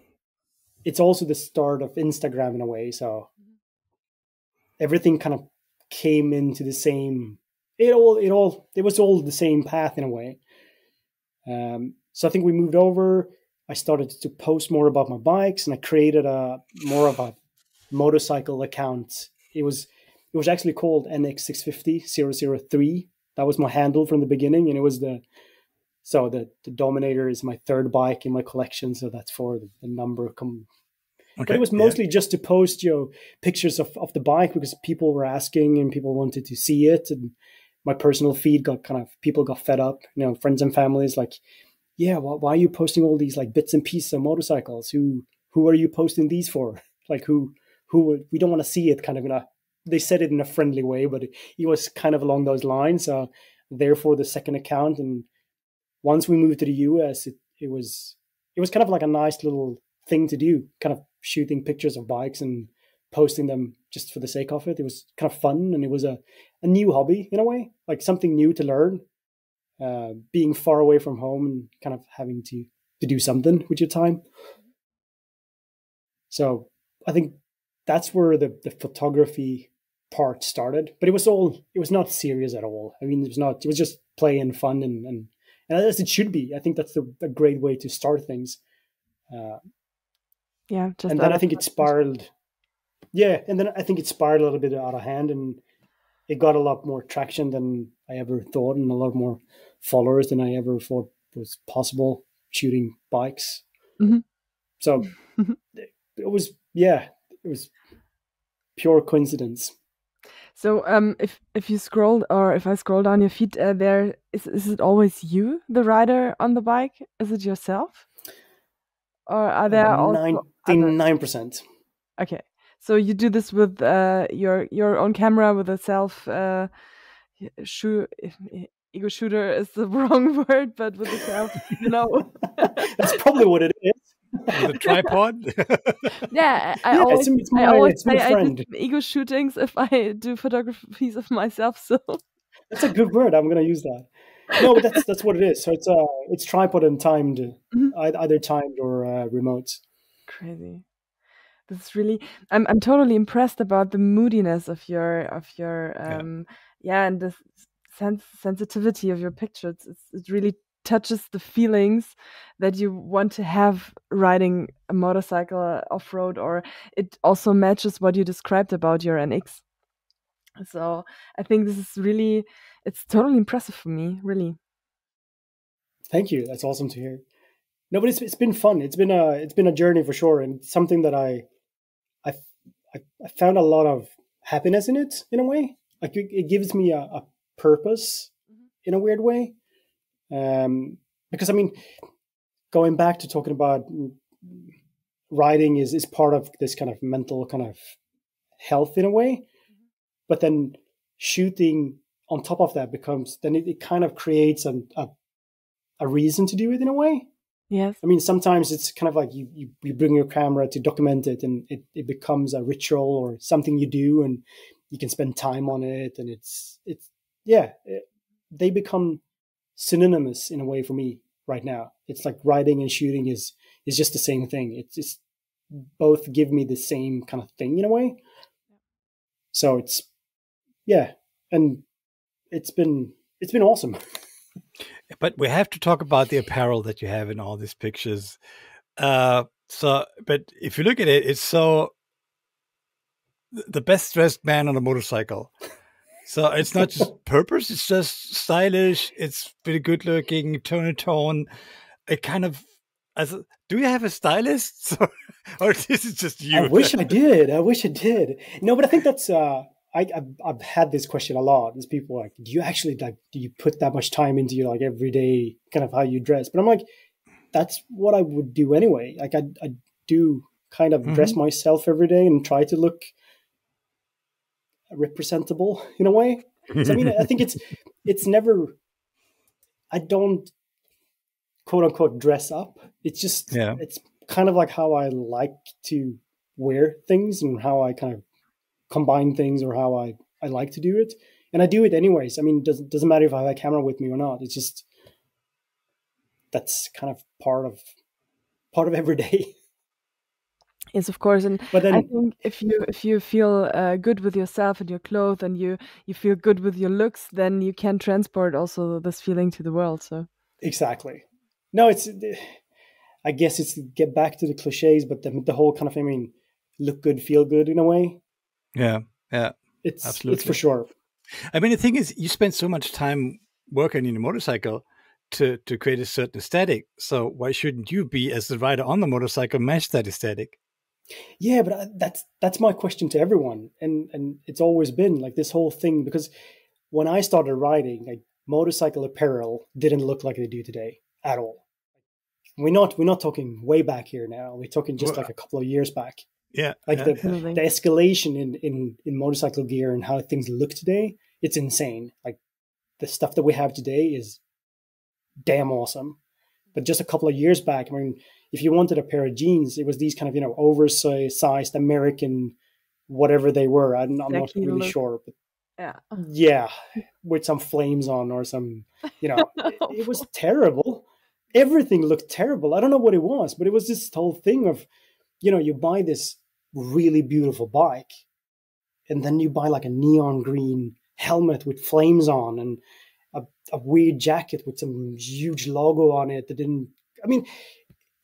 it's also the start of Instagram in a way. So everything kind of came into the same. It was all the same path in a way. So I think we moved over. I started to post more about my bikes, and I created more of a motorcycle account. It was actually called NX650003. That was my handle from the beginning, and it was the Dominator is my third bike in my collection, so that's for the number. Okay, but it was mostly just to post pictures of the bike because people were asking and people wanted to see it, and my personal feed people got fed up. Friends and families like, yeah, why are you posting all these like bits and pieces of motorcycles? Who who are you posting these for? Like who we don't want to see it kind of in a, they said it in a friendly way, but it was kind of along those lines. Therefore the second account. And once we moved to the US, it was kind of like a nice little thing to do, kind of shooting pictures of bikes and posting them just for the sake of it. It was kind of fun, and it was a new hobby in a way, like something new to learn, being far away from home and kind of having to do something with your time. So I think that's where the photography part started, but it was not serious at all. I mean, it was just play and fun, and as it should be. I think that's a great way to start things. Yeah, just and then I think it spiraled. Yeah, and then I think it spiraled a little bit out of hand, and it got a lot more traction than I ever thought, and a lot more followers than I ever thought was possible shooting bikes. Mm-hmm. So it was pure coincidence. So if you scroll, or if I scroll down your feed, there is it always you, the rider on the bike? Is it yourself, or are there also 99%? Okay, so you do this with your own camera, with a self ego shooter is the wrong word, but with a self, That's probably what it is. With a tripod. Yeah, I always say I friend. do ego shootings if I do photographies of myself. So that's a good word. I'm going to use that. No, but that's what it is. So it's tripod and timed, either timed or remote. Crazy. This is really. I'm totally impressed about the moodiness of your and the sensitivity of your pictures. It really touches the feelings that you want to have riding a motorcycle off-road, or it also matches what you described about your NX. So I think this is really, it's totally impressive for me, really. Thank you. That's awesome to hear. No, but it's been fun. It's been a journey for sure, and something that I found a lot of happiness in it, in a way. Like it gives me a purpose in a weird way. Because I mean, going back to talking about riding is part of this kind of mental kind of health in a way, but then shooting on top of that becomes, then it kind of creates a reason to do it in a way. Yes. I mean, sometimes it's kind of like you bring your camera to document it, and it becomes a ritual or something you do, and you can spend time on it, and they become synonymous in a way for me right now. It's like riding and shooting is just the same thing. It's just both give me the same kind of thing in a way. So and it's been awesome. But we have to talk about the apparel that you have in all these pictures. But if you look at it, it's so the best dressed man on a motorcycle. So it's not just purpose; it's just stylish. It's pretty good looking, tone. It kind of do you have a stylist, or this is just you? I wish I did. No, but I think that's. I've had this question a lot. There's people like, do you put that much time into your like everyday kind of how you dress? But I'm like, that's what I would do anyway. Like I do kind of dress myself every day and try to look representable in a way. So I mean, I think it's never. I don't quote unquote dress up. It's just it's kind of like how I like to wear things and how I kind of combine things, or how I like to do it, and I do it anyways. I mean, it doesn't matter if I have a camera with me or not. It's just that's kind of part of every day. Yes, of course. And but then, I think if you feel good with yourself and your clothes, and you feel good with your looks, then you can transport also this feeling to the world. So exactly. No, I guess it's get back to the cliches, but the whole kind of, I mean, look good, feel good in a way. Yeah. It's for sure. I mean, the thing is, you spend so much time working in a motorcycle to create a certain aesthetic. So why shouldn't you be, as the rider on the motorcycle, match that aesthetic? Yeah, but that's my question to everyone, and it's always been like this whole thing, because when I started riding, like motorcycle apparel didn't look like they do today at all. we're not talking way back here now. We're talking just like a couple of years back. Yeah. Like the escalation in motorcycle gear and how things look today, it's insane. Like the stuff that we have today is damn awesome. But just a couple of years back, I mean, if you wanted a pair of jeans, it was these kind of, oversized American, whatever they were. I'm not really sure. But yeah, with some flames on or some, it was terrible. Everything looked terrible. I don't know what it was, but it was this whole thing of, you buy this really beautiful bike and then you buy like a neon green helmet with flames on and a weird jacket with some huge logo on it that didn't,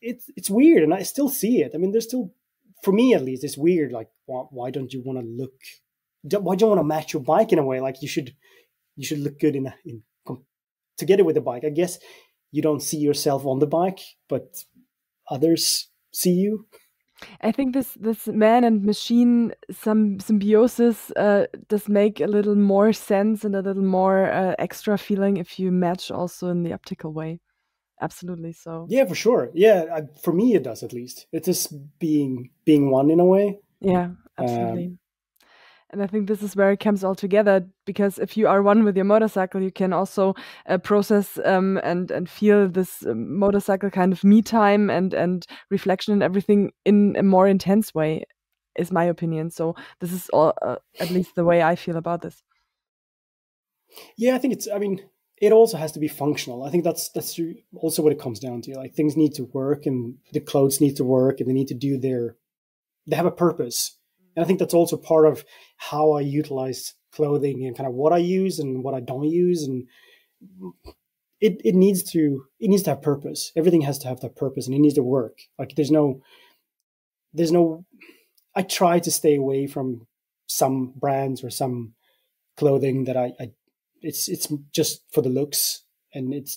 it's weird. And I still see it. I mean, there's still, for me at least, it's weird. Like, why don't you want to why do you want to match your bike in a way? Like you should look good together with the bike. I guess you don't see yourself on the bike, but others see you. I think this man and machine symbiosis does make a little more sense and a little more extra feeling if you match also in the optical way. Absolutely. So yeah, for sure. Yeah, for me it does at least. It is being one in a way. Yeah, absolutely. And I think this is where it comes all together, because if you are one with your motorcycle, you can also process and feel this motorcycle kind of me time and reflection and everything in a more intense way, is my opinion. So this is all, at least the way I feel about this. Yeah, I think it also has to be functional. I think that's also what it comes down to. Like things need to work and the clothes need to work and they need to they have a purpose. And I think that's also part of how I utilize clothing and kind of what I use and what I don't use. And it needs to have purpose. Everything has to have that purpose and it needs to work. Like there's no, I try to stay away from some brands or some clothing that it's just for the looks and it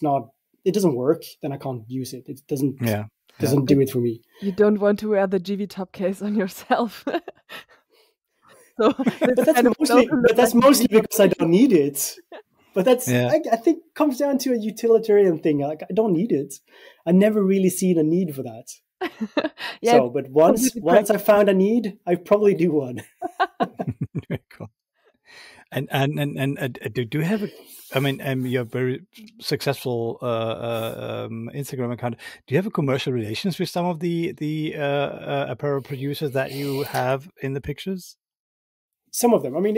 doesn't work. Then I can't use it. It doesn't do it for me. You don't want to wear the GV top case on yourself. So that's mostly because I don't need it. But that's I think comes down to a utilitarian thing. Like I don't need it. I never really seen a need for that. But once I found a need, I probably do one. Very cool. And do you have you're very successful Instagram account. Do you have a commercial relations with some of the apparel producers that you have in the pictures? Some of them. I mean,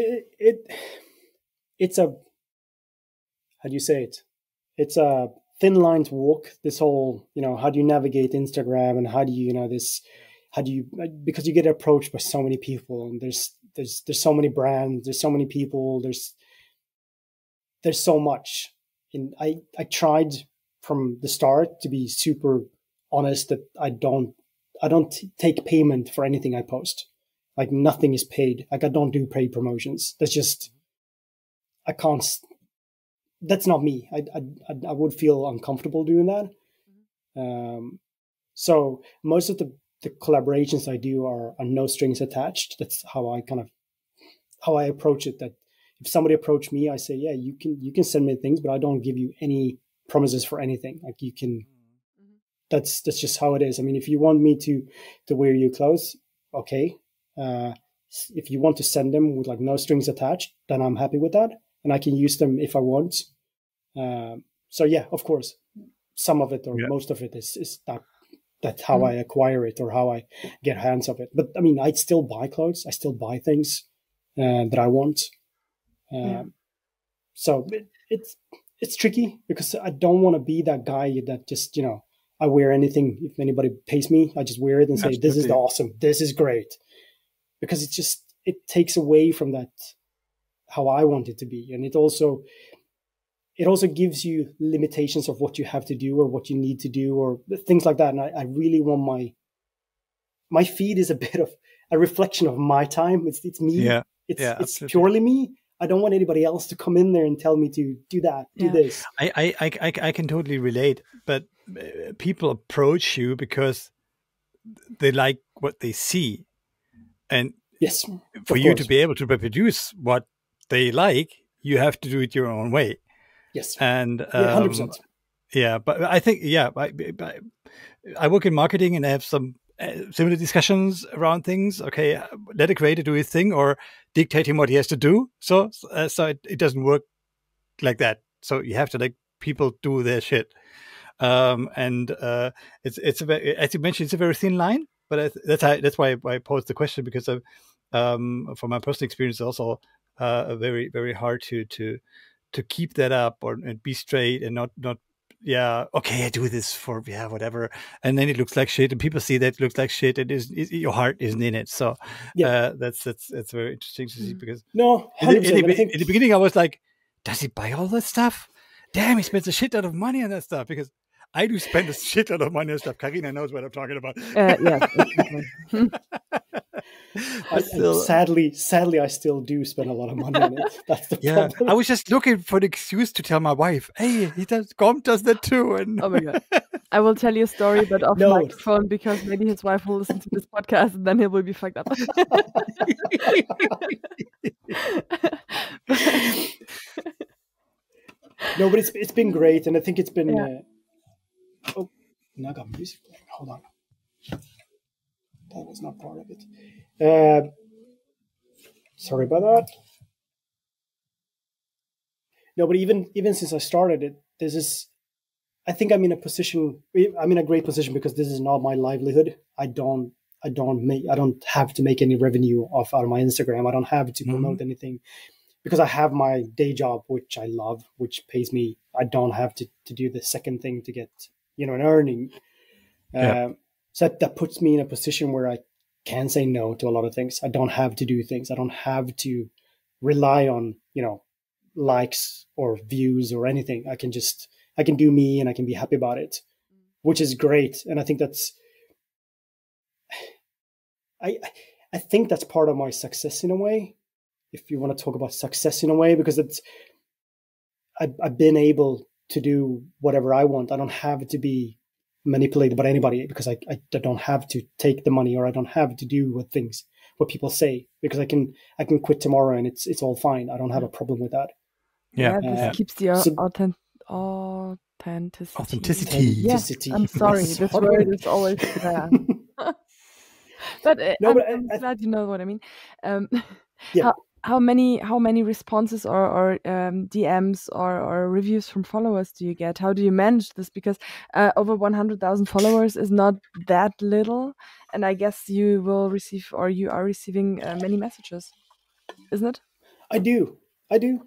it's a, how do you say it? It's a thin line to walk. This whole, how do you navigate Instagram and how do you, because you get approached by so many people and there's so many brands, there's so many people, there's so much. And I tried from the start to be super honest that I don't take payment for anything I post. Like nothing is paid. Like I don't do paid promotions. That's just, I can't, that's not me. I would feel uncomfortable doing that. So most of the collaborations I do are no strings attached. That's how I approach it. That if somebody approached me, I say, yeah, you can send me things, but I don't give you any promises for anything. Like you can, that's just how it is. I mean, if you want me to wear your clothes, okay. If you want to send them with like no strings attached, then I'm happy with that. And I can use them if I want. So yeah, of course, some of it or most of it is that's how I acquire it or how I get hands of it. But I mean, I still buy clothes. I still buy things that I want. So it's tricky because I don't want to be that guy that just, I wear anything. If anybody pays me, I just wear it and say, this is awesome. This is great. Because it takes away from that, how I want it to be. And it also gives you limitations of what you have to do or what you need to do or things like that. And I really want my feed is a bit of a reflection of my time. It's me. Yeah. It's purely me. I don't want anybody else to come in there and tell me to do that, do this. I can totally relate, but people approach you because they like what they see. And yes, for you to be able to reproduce what they like, you have to do it your own way. Yes. And 100%. Yeah, but I think I work in marketing and I have some similar discussions around things. Okay, let a creator do his thing or dictate him what he has to do. So it doesn't work like that. So you have to let people do their shit. And it's a very, as you mentioned, it's a very thin line. But that's why I posed the question, because of from my personal experience, also very very hard to keep that up and be straight and not okay, I do this for whatever, and then it looks like shit, and people see that it looks like shit, and your heart isn't in it. So that's very interesting to see, because no, 100%, in the beginning I was like, does he buy all that stuff? Damn, he spends a shit ton of money on that stuff, because I do spend a shit ton of money on stuff. Karina knows what I'm talking about. Yes. Sadly, I still do spend a lot of money on it. That's the problem. I was just looking for an excuse to tell my wife, hey, Gorm does that too. And oh my God. I will tell you a story, but off microphone, because maybe his wife will listen to this podcast and then he will be fucked up. No, but it's been great, and I think it's been. Oh, now I got music playing. Hold on, that was not part of it. Sorry about that. No, but even since I started it, I think I'm in a great position, because this is not my livelihood. I don't have to make any revenue out of my Instagram. I don't have to promote anything, because I have my day job, which I love, which pays me. I don't have to do the second thing to get, an earning. So that puts me in a position where I can say no to a lot of things. I don't have to do things. I don't have to rely on, likes or views or anything. I can do me, and I can be happy about it, which is great. And I think I think that's part of my success in a way, if you want to talk about success in a way, because I've been able to do whatever I want. I don't have to be manipulated by anybody, because I don't have to take the money, or I don't have to do what people say, because I can quit tomorrow and it's all fine. I don't have a problem with that. This keeps the authenticity. Yes, I'm sorry, this word is always there. But I'm glad you know what I mean. How many responses or DMs or reviews from followers do you get? How do you manage this? Because over 100,000 followers is not that little, and I guess you will receive, or you are receiving, many messages, isn't it? I do.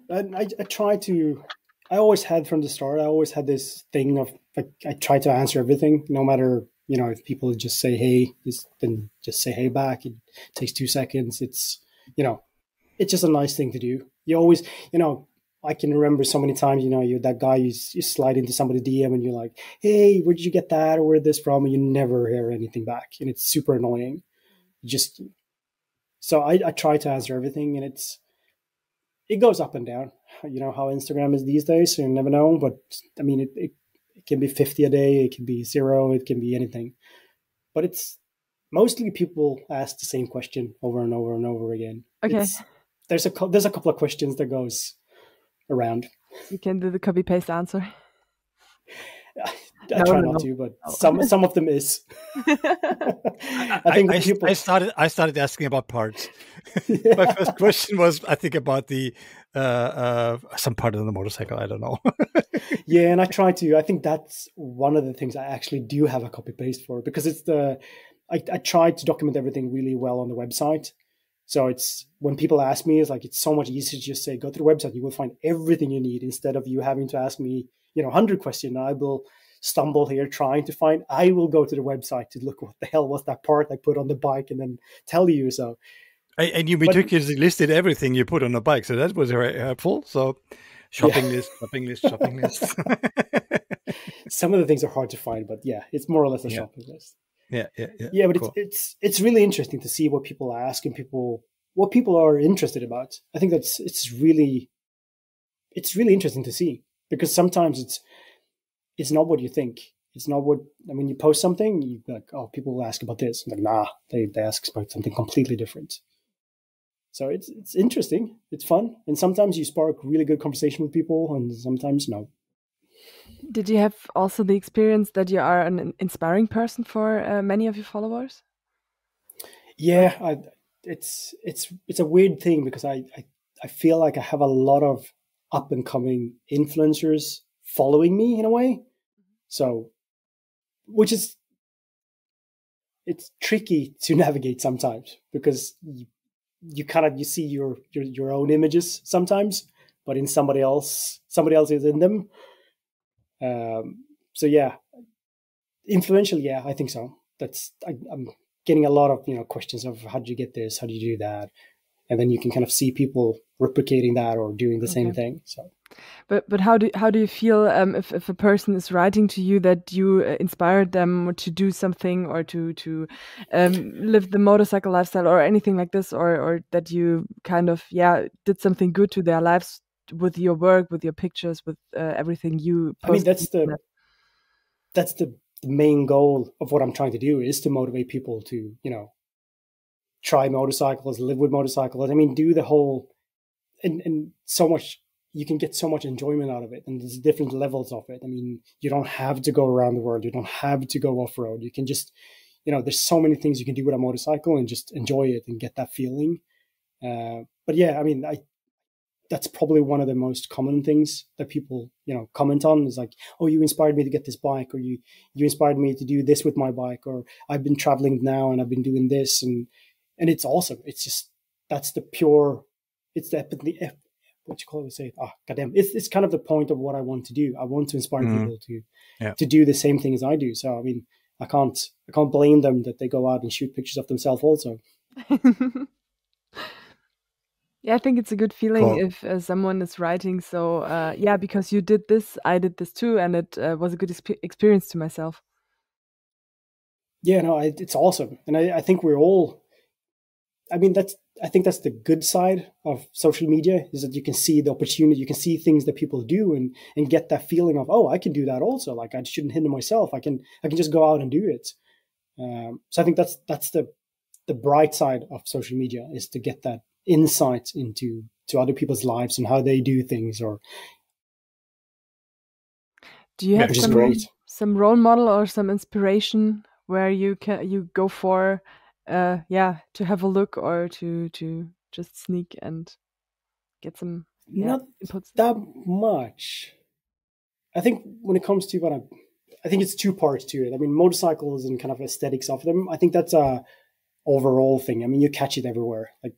And I try to. I always had from the start. I always had this thing of I try to answer everything, no matter if people just say hey, then just say hey back. It takes 2 seconds. It's it's just a nice thing to do. You always, I can remember so many times, you're that guy, you slide into somebody's DM and you're like, hey, where did you get that, or where did this from? And you never hear anything back, and it's super annoying. So I try to answer everything, and it goes up and down. You know how Instagram is these days, so you never know. But I mean, it can be 50 a day, it can be 0, it can be anything. But it's mostly people ask the same question over and over and over again. Okay. There's a couple of questions that goes around. You can do the copy paste answer. I try not to, but some of them is. I started asking about parts. My first question was, I think, about the some part of the motorcycle. I don't know. Yeah, and I try to. I think that's one of the things I actually do have a copy paste for, because it's I try to document everything really well on the website. So it's when people ask me, it's so much easier to just say, go to the website. You will find everything you need, instead of you having to ask me, 100 questions. I will stumble here trying to find. I will go to the website to look what the hell was that part I put on the bike, and then tell you. So, and you meticulously listed everything you put on the bike, so that was very helpful. So, shopping list. Some of the things are hard to find, but it's more or less a shopping list. Yeah. But cool. it's really interesting to see what people ask and what people are interested about. I think it's really interesting to see, because sometimes it's not what you think. It's not what, when you post something, you like, oh, people will ask about this. I'm like, nah, they ask about something completely different. So it's interesting. It's fun. And sometimes you spark really good conversation with people, and sometimes no. Did you have also the experience that you are an inspiring person for many of your followers? Yeah, it's a weird thing because I feel like I have a lot of up and coming influencers following me in a way. So, which is it's tricky to navigate sometimes because you kind of you see your own images sometimes, but in somebody else is in them. So yeah, influential, yeah, I think so. I'm getting a lot of questions of how do you get this, how do you do that, and then you can kind of see people replicating that or doing the same thing. So, but how do you feel if a person is writing to you that you inspired them to do something or to live the motorcycle lifestyle or anything like this, or that you kind of did something good to their lives with your work, with your pictures, with everything you post? I mean, that's the main goal of what I'm trying to do is to motivate people to try motorcycles, live with motorcycles. I mean, do the whole and so much. You can get so much enjoyment out of it, and there's different levels of it. I mean, you don't have to go around the world. You don't have to go off road. You can just, there's so many things you can do with a motorcycle and just enjoy it and get that feeling. But yeah, I mean, that's probably one of the most common things that people, comment on is like, oh, you inspired me to get this bike, or you inspired me to do this with my bike, or I've been traveling now and I've been doing this, and it's awesome. It's just that's the pure, it's the what you call it? Say, goddamn! It's kind of the point of what I want to do. I want to inspire people to do the same thing as I do. So I mean, I can't blame them that they go out and shoot pictures of themselves also. Yeah, I think it's a good feeling if someone is writing. So because you did this, I did this too, and it was a good experience to myself. Yeah, no, it's awesome, and I think we're all. I mean, I think that's the good side of social media is that you can see the opportunity, you can see things that people do, and get that feeling of, oh, I can do that also. Like I shouldn't hinder myself. I can just go out and do it. So I think that's the bright side of social media is to get that insight into other people's lives and how they do things. Or do you have which is great. Some role model or some inspiration where you go for to have a look or to just sneak and get some Not inputs? that much. I think when it comes to I think it's two parts to it. I mean, motorcycles and kind of aesthetics of them. I think that's a overall thing. I mean, you catch it everywhere. Like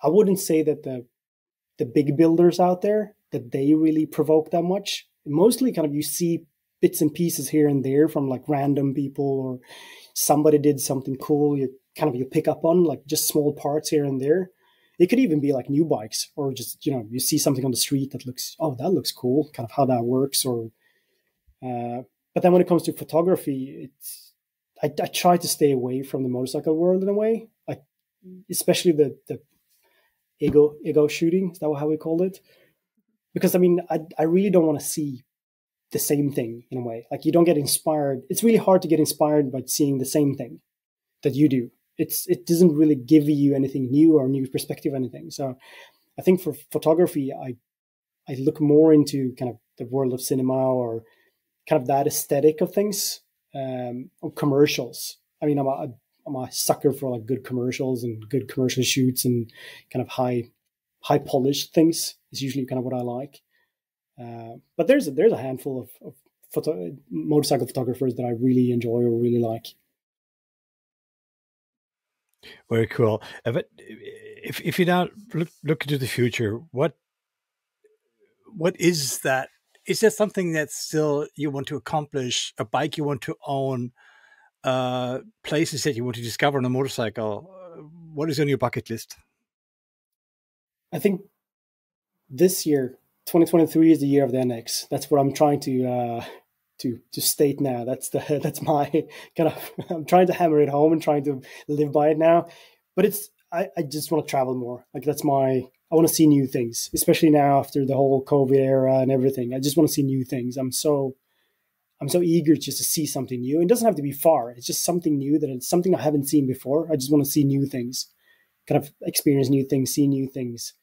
I wouldn't say that the big builders out there that they really provoke that much. Mostly kind of you see bits and pieces here and there from like random people or somebody did something cool. You pick up on like just small parts here and there. It could even be like new bikes or just, you see something on the street that looks cool, kind of how that works. Or, but then when it comes to photography, I try to stay away from the motorcycle world in a way, like especially the ego shooting. Is that how we called it? Because I mean, I really don't want to see the same thing in a way. Like you don't get inspired. It's really hard to get inspired by seeing the same thing that you do. It doesn't really give you anything new or new perspective or anything. So I think for photography, I look more into kind of the world of cinema or kind of that aesthetic of things, or commercials. I mean, I'm a sucker for like good commercials and good commercial shoots and kind of high polished things is usually kind of what I like. But there's a handful of motorcycle photographers that I really enjoy or really like. Very cool. But if you now look into the future, what is that? Is there something that still you want to accomplish? A bike you want to own? Places that you want to discover on a motorcycle? What is on your bucket list? I think this year, 2023, is the year of the NX. That's what I'm trying to state now. That's my kind of. I'm trying to hammer it home and trying to live by it now. But I just want to travel more. Like I want to see new things, especially now after the whole COVID era and everything. I just want to see new things. I'm so eager just to see something new. It doesn't have to be far. It's just something new that it's something I haven't seen before. I just want to see new things, kind of experience new things, see new things.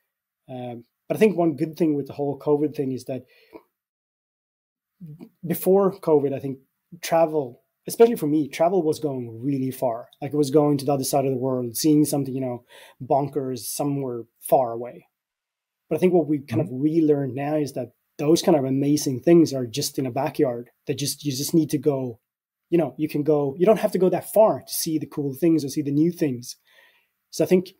But I think one good thing with the whole COVID thing is that before COVID, I think travel, especially for me, travel was going really far. Like it was going to the other side of the world, seeing something, bonkers somewhere far away. But I think what we kind of relearned now is that those kind of amazing things are just in a backyard. You just need to go, you can go, you don't have to go that far to see the cool things or see the new things. So I think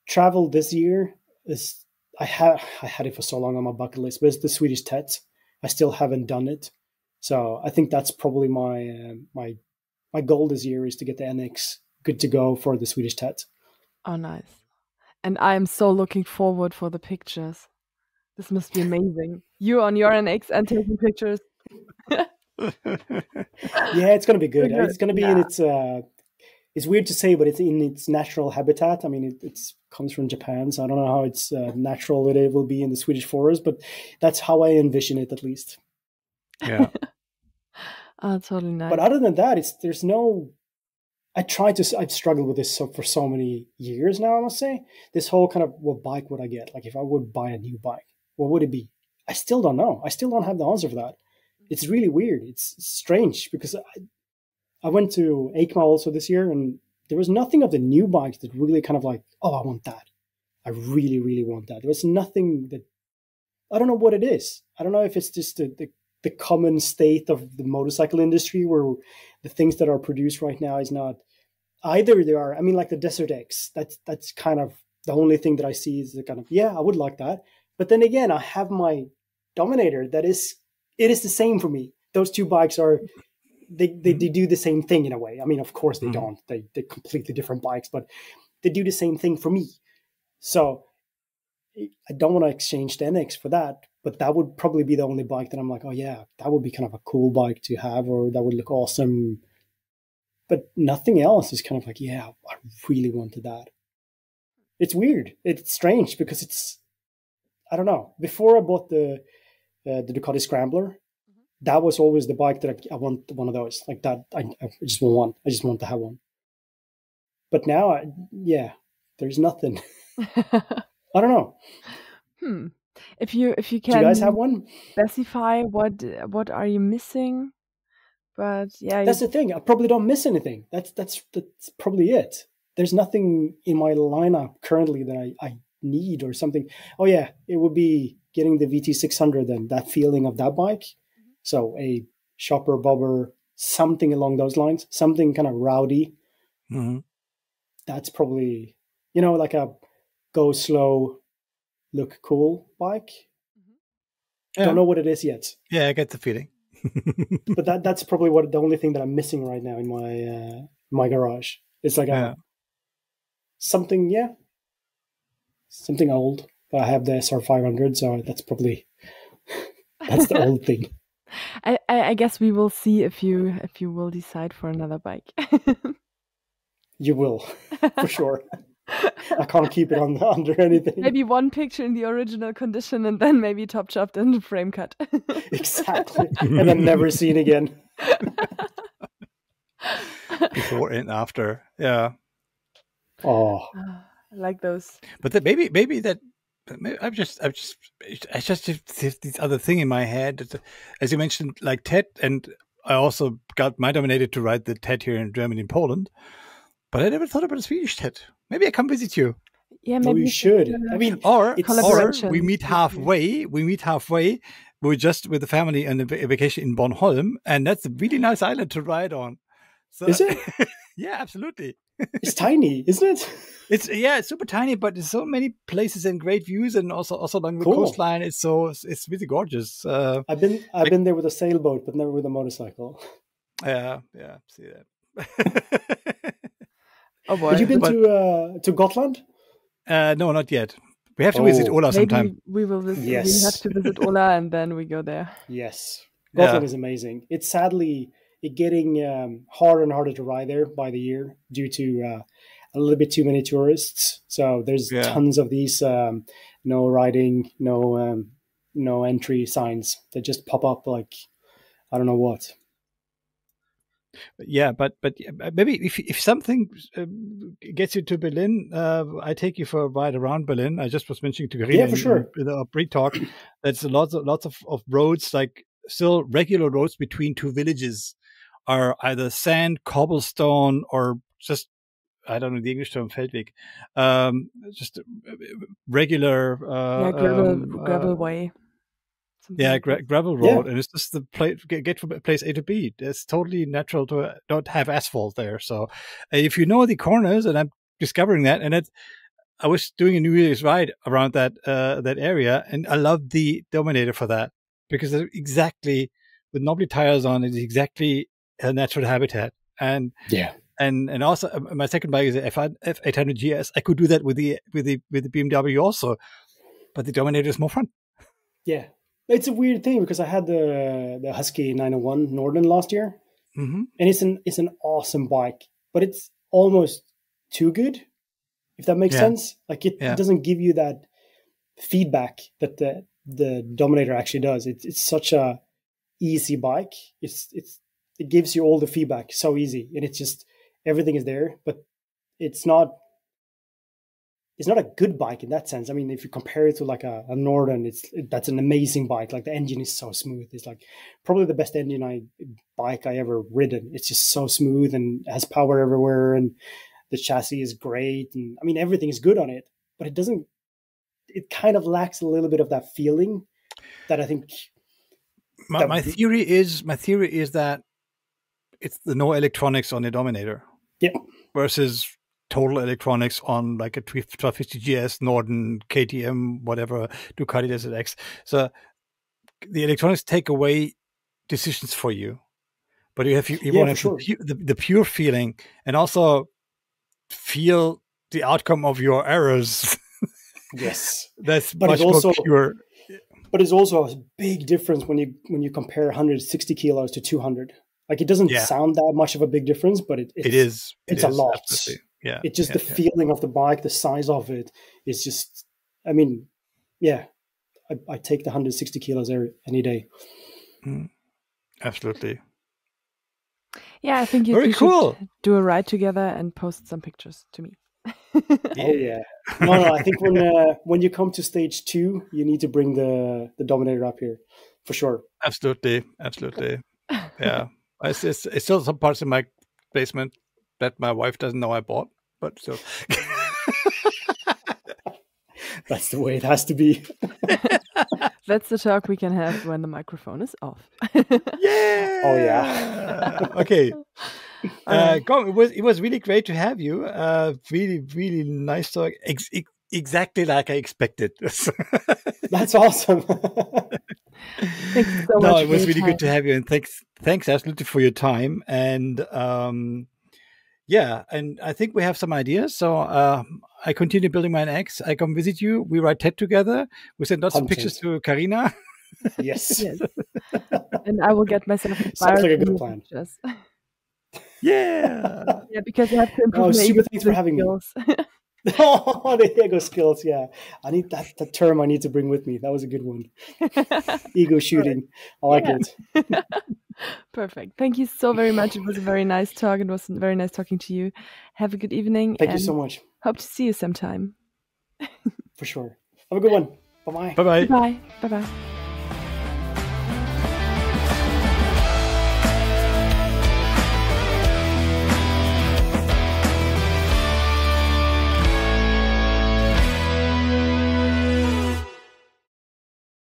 travel this year is, I had it for so long on my bucket list, but it's the Swedish Tet. I still haven't done it. So I think that's probably my goal this year is to get the NX good to go for the Swedish Tet. Oh, nice. And I'm so looking forward for the pictures. This must be amazing. You on your NX and taking pictures. Yeah, it's going to be good. It's going to be in its, it's weird to say, but it's in its natural habitat. I mean, it comes from Japan, so I don't know how it's natural it will be in the Swedish forest, but that's how I envision it at least. Yeah. Oh, totally nice. But other than that, I've struggled with this for so many years now, I must say. This whole kind of, what bike would I get? Like if I would buy a new bike, what would it be? I still don't know. I still don't have the answer for that. It's really weird. It's strange because I went to EICMA also this year, and there was nothing of the new bikes that really kind of like, oh, I want that. I really, really want that. There was nothing that, I don't know what it is. I don't know if it's just the common state of the motorcycle industry where the things that are produced right now is not, either they are, I mean, like the Desert X, that's kind of the only thing that I see is the kind of, yeah, I would like that. But then again, I have my Dominator it is the same for me. Those two bikes are, they do the same thing in a way. I mean, of course they don't. They're completely different bikes, but they do the same thing for me. So I don't want to exchange the NX for that, but that would probably be the only bike that I'm like, oh yeah, that would be kind of a cool bike to have, or that would look awesome. But nothing else is kind of like, yeah, I really wanted that. It's weird. It's strange because I don't know. Before I bought the Ducati Scrambler, that was always the bike that I want one of those. Like that, I just want one. I just want to have one. But now, there's nothing. I don't know. If you can, do you guys have one? Specify what are you missing? But yeah, that's the thing. I probably don't miss anything. That's probably it. There's nothing in my lineup currently that I need or something. Oh yeah, it would be getting the VT600 then, that feeling of that bike. So a shopper bobber, something along those lines, something kind of rowdy. That's probably, like a go slow, look cool bike. Yeah. Don't know what it is yet. Yeah, I get the feeling. But that's probably the only thing that I'm missing right now in my garage. It's like something old. But I have the SR500, so that's probably that's the old thing. I guess we will see if you will decide for another bike. You will, for sure. I can't keep it under anything. Maybe one picture in the original condition and then maybe top chopped and frame cut. Exactly. And then never seen again. Before and after. Yeah. Oh. I like those. But maybe that I just have this other thing in my head. As you mentioned, like TED, and I also got my Dominator to ride the TED here in Germany and Poland. But I never thought about a Swedish TED. Maybe I come visit you. Yeah, maybe you should. I mean, or we meet halfway. We're just with the family on a vacation in Bornholm, and that's a really nice island to ride on. So, is it? Yeah, absolutely. It's tiny, isn't it? It's super tiny, but there's so many places and great views, and also along the coastline. It's really gorgeous. I've been there with a sailboat, but never with a motorcycle. Yeah, see that. Oh boy! Have you been to Gotland? No, not yet. We have to visit Ola sometime. We will visit. Yes. We have to visit Ola, and then we go there. Yes, Gotland is amazing. It's sadly getting harder and harder to ride there by the year due to a little bit too many tourists. So there's tons of these no riding, no entry signs that just pop up like I don't know what. Yeah, but maybe if something gets you to Berlin, I take you for a ride around Berlin. I just was mentioning to Karina for sure. in our pre-talk. That's lots of roads like still regular roads between two villages are either sand, cobblestone, or just, I don't know the English term, Feldweg, just regular, gravel way. yeah, Like gravel road, and it's just the place get from place A to B. It's totally natural to not have asphalt there. So if you know the corners, and I'm discovering that, and I was doing a New Year's ride around that area, and I love the Dominator for that, because it's exactly with knobbly tires on, it's exactly a natural habitat. And and also my second bike is a F800 GS. I could do that with the BMW also, but the Dominator is more fun. Yeah. It's a weird thing because I had the Husky 901 Norden last year, and it's an awesome bike, but it's almost too good, if that makes sense. Like it doesn't give you that feedback that the Dominator actually does. It's such a easy bike. It gives you all the feedback so easy, and it's just everything is there, but it's not a good bike in that sense. I mean, if you compare it to like a Norden, that's an amazing bike. Like the engine is so smooth. It's like probably the best bike I ever ridden. It's just so smooth and has power everywhere, and the chassis is great. And I mean, everything is good on it, but it kind of lacks a little bit of that feeling that I think. My theory is that it's the no electronics on the Dominator. Yeah. Versus total electronics on like a 1250 GS, Norden, KTM, whatever, Ducati Desert X. So the electronics take away decisions for you, but you want to have the pure feeling, and also feel the outcome of your errors. Yes, that's much more pure. But it's also a big difference when you compare 160 kilos to 200. Like it doesn't sound that much of a big difference, but it is a lot. Absolutely. Yeah, it's just the feeling of the bike, the size of it is just. I mean, I take the 160 kilos any day. Absolutely. Yeah, I think you should do a ride together and post some pictures to me. Oh yeah. No. I think when you come to stage 2, you need to bring the Dominator up here, for sure. Absolutely. Yeah, it's still some parts in my basement that my wife doesn't know I bought, but still. That's the way it has to be. That's the talk we can have when the microphone is off. Yeah. Oh yeah. Okay. Gorm, it was really great to have you. Really, really nice talk. Exactly like I expected. That's awesome. Thank you so much. No, it was really good to have you, and thanks absolutely for your time. And and I think we have some ideas. So I continue building my X. I come visit you. We ride TED together. We send lots of pictures to Karina. Yes. And I will get myself inspired. Sounds like a good plan. Yeah. Yeah, because I have to improve my super thanks for having skills. Oh, the ego skills. Yeah, I need that term. I need to bring with me. That was a good one. Ego shooting. I like it. Perfect. Thank you so very much. It was a very nice talk. It was very nice talking to you. Have a good evening. Thank you so much. Hope to see you sometime. For sure. Have a good one. Bye-bye. Bye-bye. Bye. Bye-bye.